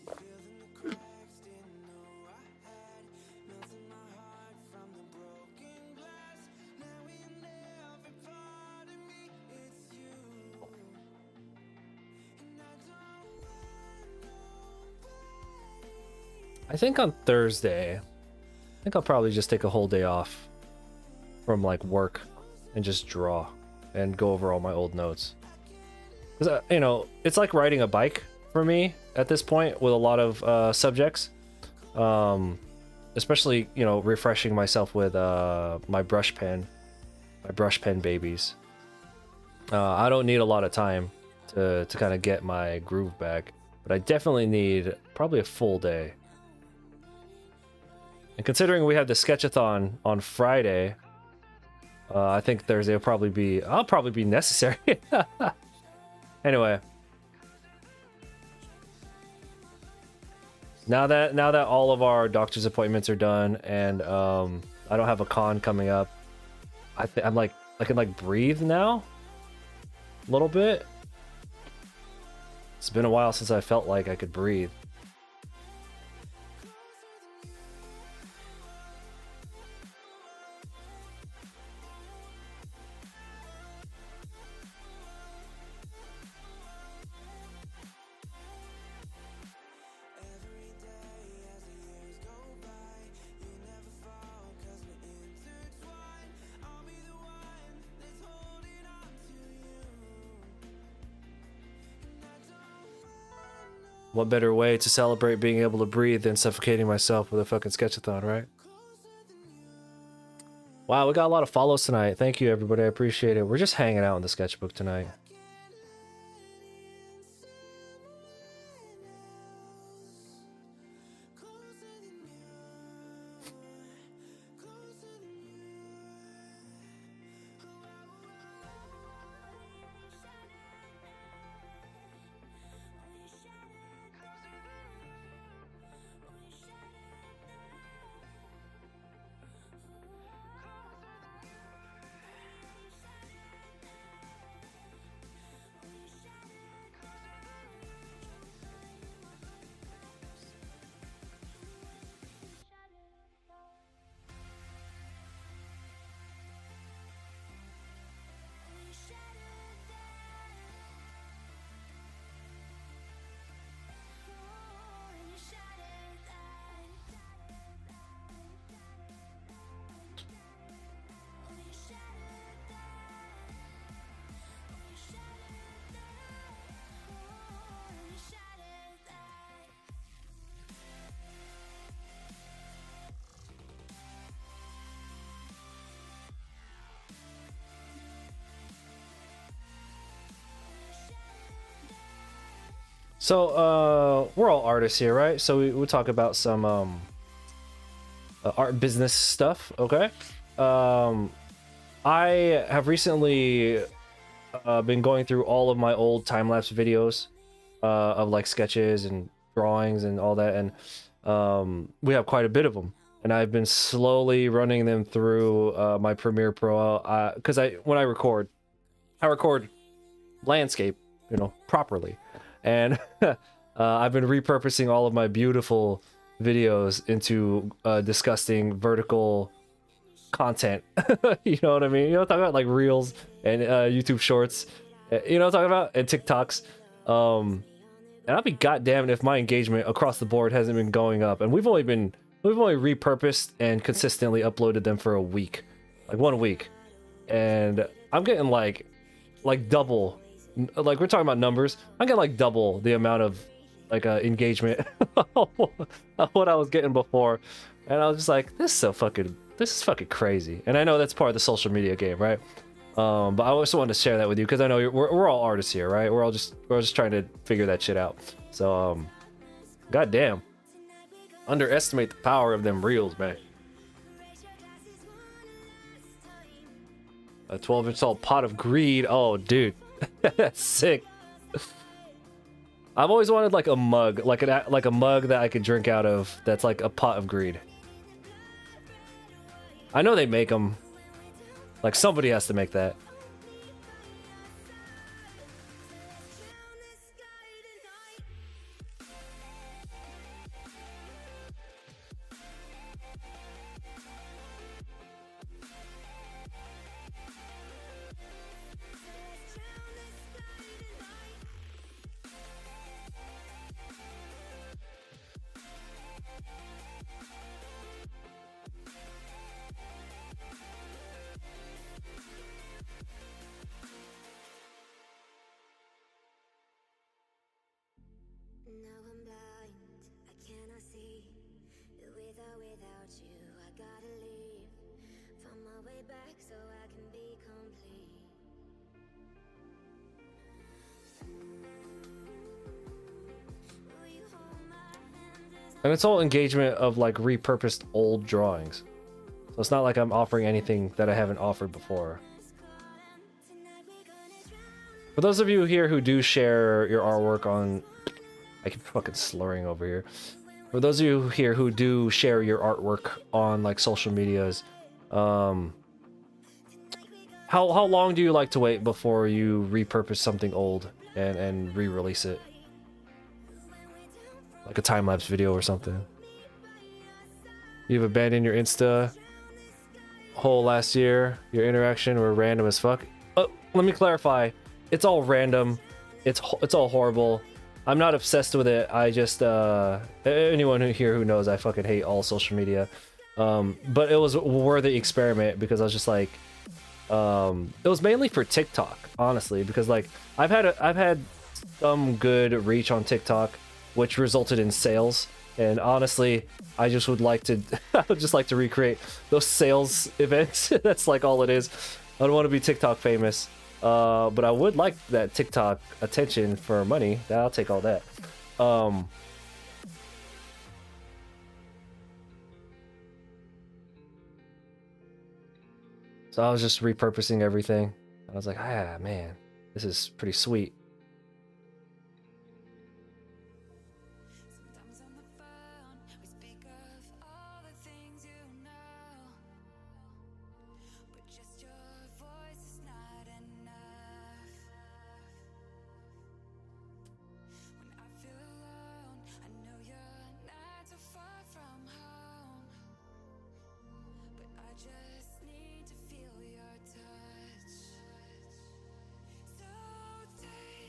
Speaker 2: Filled in the cracks, didn't know I had. Melting my heart from the broken glass. Now in every part of me, it's you. And I don't want nobody.
Speaker 1: I think on Thursday, I think I'll probably just take a whole day off from like work and just draw and go over all my old notes. Because it's like riding a bike for me at this point with a lot of subjects. Especially refreshing myself with my brush pen babies. I don't need a lot of time to kind of get my groove back, but I definitely need probably a full day. And considering we have the sketchathon on Friday, I think Thursday I'll probably be necessary. Anyway, now that all of our doctor's appointments are done and I don't have a con coming up, I'm like I can like breathe now a little bit. It's been a while since I felt like I could breathe. What better way to celebrate being able to breathe than suffocating myself with a fucking sketchathon, right? Wow, we got a lot of follows tonight. Thank you, everybody. I appreciate it. We're just hanging out in the sketchbook tonight. So we're all artists here, right? So we'll talk about some art business stuff, okay? I have recently been going through all of my old time-lapse videos of like sketches and drawings and all that, and we have quite a bit of them. And I've been slowly running them through my Premiere Pro because when I record landscape, you know, properly, and I've been repurposing all of my beautiful videos into disgusting vertical content. You know what I mean? You know what I'm talking about? Like reels and YouTube shorts. You know what I'm talking about? And TikToks. And I'll be goddamn if my engagement across the board hasn't been going up. And we've only repurposed and consistently uploaded them for a week, like 1 week, and I'm getting like double. Like we're talking about numbers. I'm getting like double the amount of like engagement of what I was getting before, and I was just like, this is fucking crazy. And I know that's part of the social media game, right? But I also wanted to share that with you because I know we're all artists here, right? We're just trying to figure that shit out. So goddamn, underestimate the power of them reels, man. A 12-inch tall pot of greed. Oh, dude, that's sick. I've always wanted like a mug, like a mug that I could drink out of. That's like a pot of greed. I know they make them. Like somebody has to make that.
Speaker 3: Now I'm blind, I cannot see. With or without you, I gotta leave. Find my way back so I can be complete. Will you hold my hand as
Speaker 1: And it's all engagement of like repurposed old drawings. So it's not like I'm offering anything that I haven't offered before.
Speaker 3: tonight we're gonna drown?
Speaker 1: For those of you here who do share your artwork on... I keep fucking slurring over here. For those of you here who do share your artwork on like social medias, how long do you like to wait before you repurpose something old and re-release it? Like a time-lapse video or something. You've abandoned your Insta whole last year. Your interaction were random as fuck. Oh, let me clarify. It's all random. It's all horrible. I'm not obsessed with it. I just anyone here who knows, I fucking hate all social media. But it was a worthy experiment because I was just like, it was mainly for TikTok, honestly, because like I've had some good reach on TikTok, which resulted in sales. And honestly, I just would like to, I would just like to recreate those sales events. That's like all it is. I don't want to be TikTok famous. But I would like that TikTok attention for money. I'll take all that. So I was just repurposing everything. I was like, ah, man, this is pretty sweet.
Speaker 3: Sometimes on the phone, we speak of all the things you know, but just your voice is not enough. When I feel alone, I know you're not so far from home, but I just need to feel your touch. So take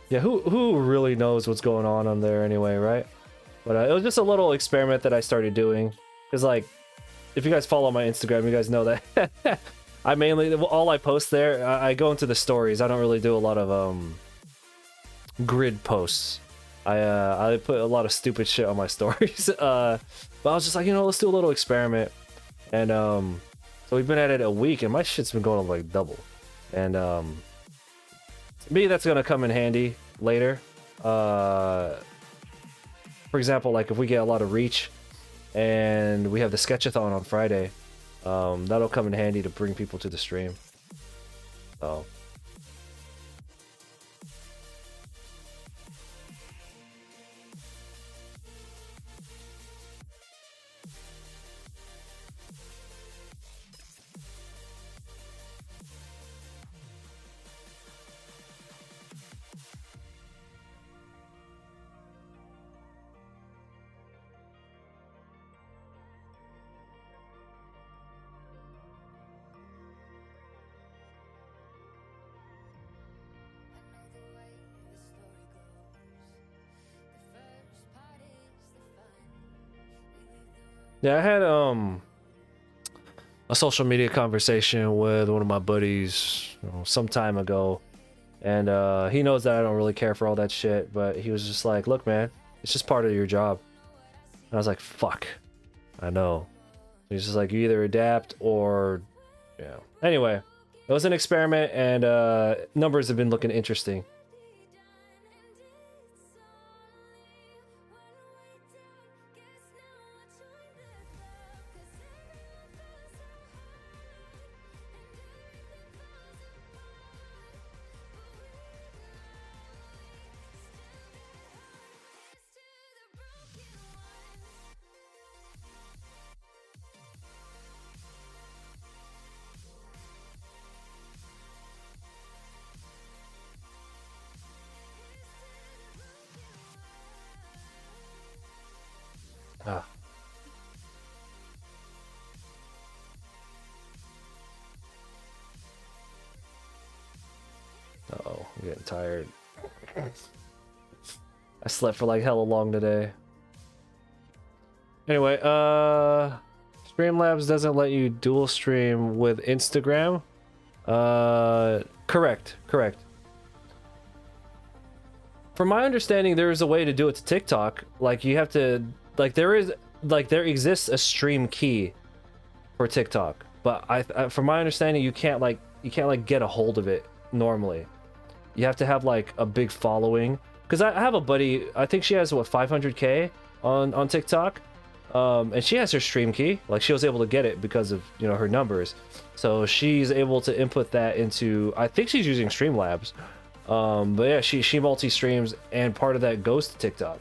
Speaker 1: Yeah, who really knows what's going on there anyway, right? But it was just a little experiment that I started doing. Because, like, if you guys follow my Instagram, you guys know that I mainly, all I post there, I go into the stories. I don't really do a lot of grid posts. I put a lot of stupid shit on my stories. But I was just like, let's do a little experiment. And so we've been at it a week, and my shit's been going like double. And to me, that's gonna come in handy later. For example, like if we get a lot of reach and we have the sketchathon on Friday, that'll come in handy to bring people to the stream. So yeah, I had a social media conversation with one of my buddies some time ago, and he knows that I don't really care for all that shit, but he was just like, look man, it's just part of your job. And I was like, fuck, I know. He's just like, you either adapt or anyway, it was an experiment, and numbers have been looking interesting. Ah. Uh-oh, I'm getting tired. I slept for like hella long today. Anyway, Streamlabs doesn't let you dual stream with Instagram. Correct. From my understanding, there is a way to do it to TikTok. Like you have to, like there exists a stream key for TikTok, but from my understanding, you can't get a hold of it normally. You have to have like a big following. Because I have a buddy, I think she has what 500k on TikTok, and she has her stream key. Like she was able to get it because of her numbers, so she's able to input that into. I think she's using Streamlabs, but yeah, she multi-streams, and part of that goes to TikTok.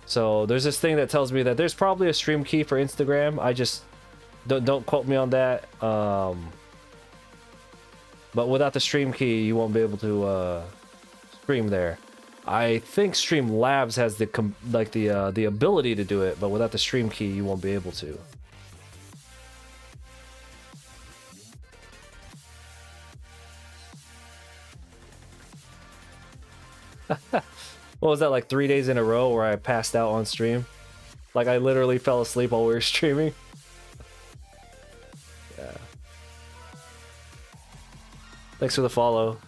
Speaker 1: So there's this thing that tells me that there's probably a stream key for Instagram. I just don't quote me on that. But without the stream key, you won't be able to stream there. I think Streamlabs has the ability to do it, but without the stream key, you won't be able to. What was that, like 3 days in a row where I passed out on stream? Like I literally fell asleep while we were streaming. Yeah. Thanks for the follow.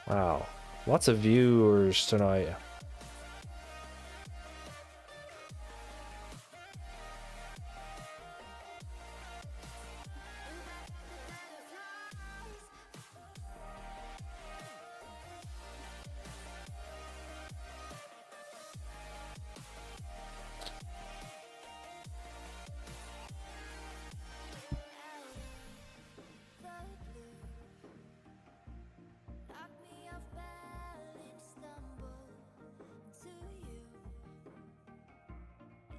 Speaker 1: Wow. Lots of viewers tonight.
Speaker 3: Knock me off balance, stumble to you.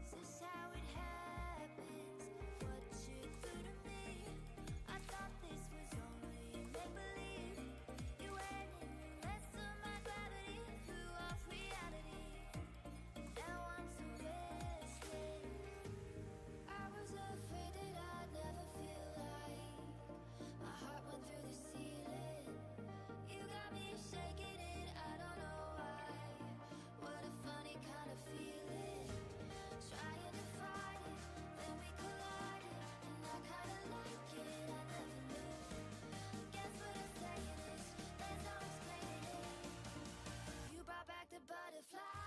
Speaker 3: Is this how it happens? What you do to me? I thought this was only make-believe. You went in the rest of my gravity, threw off reality. Now I'm so restless. I was afraid that I'd never feel like my heart went through the ceiling. You got me shaking it, I don't know why. What a funny kind of feeling. Trying to fight it, then we collided. And I kinda like it, I never knew. Guess what I'm saying is, there's no explaining it. You brought back the butterflies.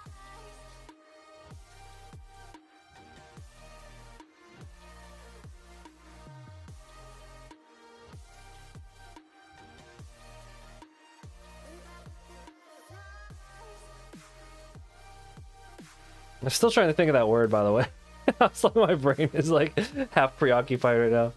Speaker 1: I'm still trying to think of that word, by the way. My brain is like half preoccupied right now.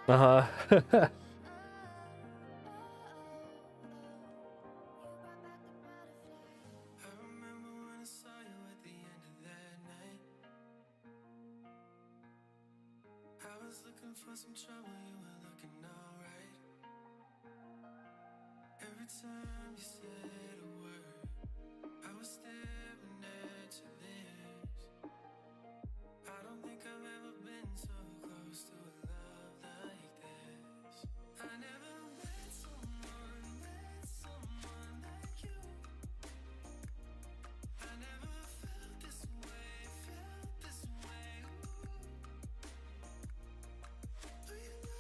Speaker 1: Uh-huh.
Speaker 2: I remember when I saw you at the end of that night. I was looking for some trouble, you were looking alright. Every time you said a word, I was staring at your lips. I don't think I've ever been so close to a love like this. I never met someone like you. I never felt this way, ooh. Do you know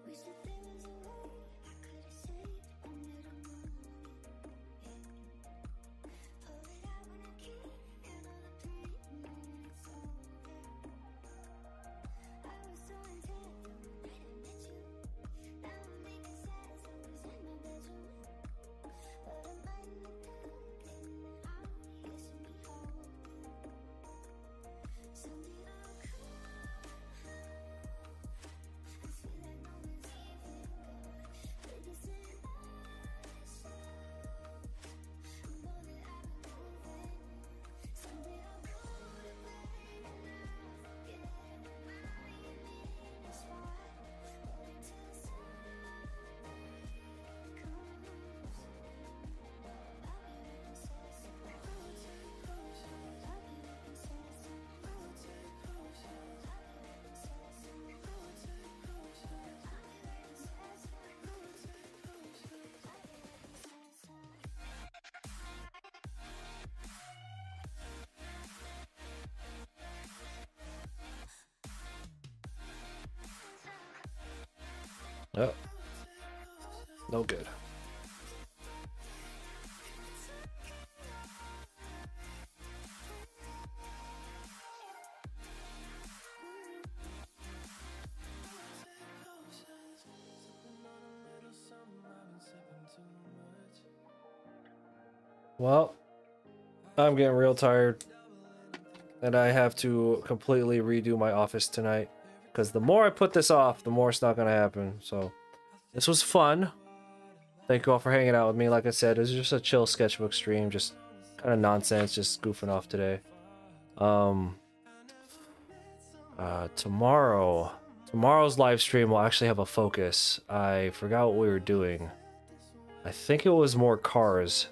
Speaker 3: Wish that there was a way I could have saved a little moment. Pull it out when I can, and all the pain when it's over. I was so intent on the night I met you. Now I'm making sense, I was in my bedroom. But I'm biting the tongue,
Speaker 1: Oh, no good. Well, I'm getting real tired, and I have to completely redo my office tonight. Because the more I put this off, the more it's not gonna happen. So, this was fun. Thank you all for hanging out with me. Like I said, it was just a chill sketchbook stream, just kind of nonsense, just goofing off today. Um, tomorrow's live stream will actually have a focus. I forgot what we were doing. I think it was more cars,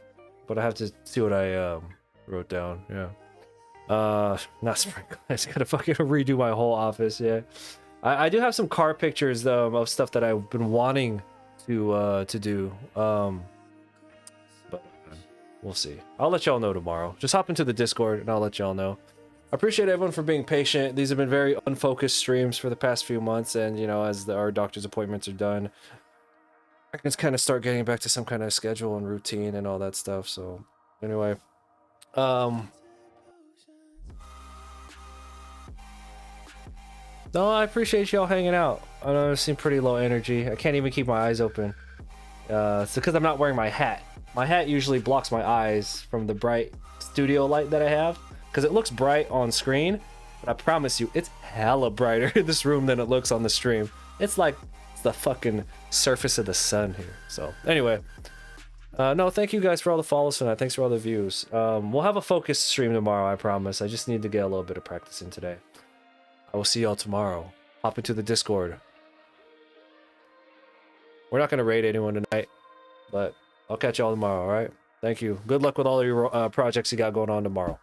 Speaker 1: but I have to see what I wrote down. Yeah. Not sprinkle. I just gotta fucking redo my whole office. Yeah. I do have some car pictures though of stuff that I've been wanting to do. But we'll see. I'll let y'all know tomorrow. Just hop into the Discord and I'll let y'all know. I appreciate everyone for being patient. These have been very unfocused streams for the past few months, and you know, as our doctor's appointments are done, I can kind of start getting back to some kind of schedule and routine and all that stuff. So anyway, no, I appreciate y'all hanging out. I know I seem pretty low energy. I can't even keep my eyes open. It's because I'm not wearing my hat. My hat usually blocks my eyes from the bright studio light that I have, because it looks bright on screen, but I promise you, it's hella brighter in this room than it looks on the stream. It's like it's the fucking surface of the sun here. So anyway, no, thank you guys for all the follows tonight. Thanks for all the views. We'll have a focused stream tomorrow, I promise. I just need to get a little bit of practice in today. I will see y'all tomorrow. Hop into the Discord. We're not going to raid anyone tonight, but I'll catch y'all tomorrow, alright? Thank you. Good luck with all of your projects you got going on tomorrow.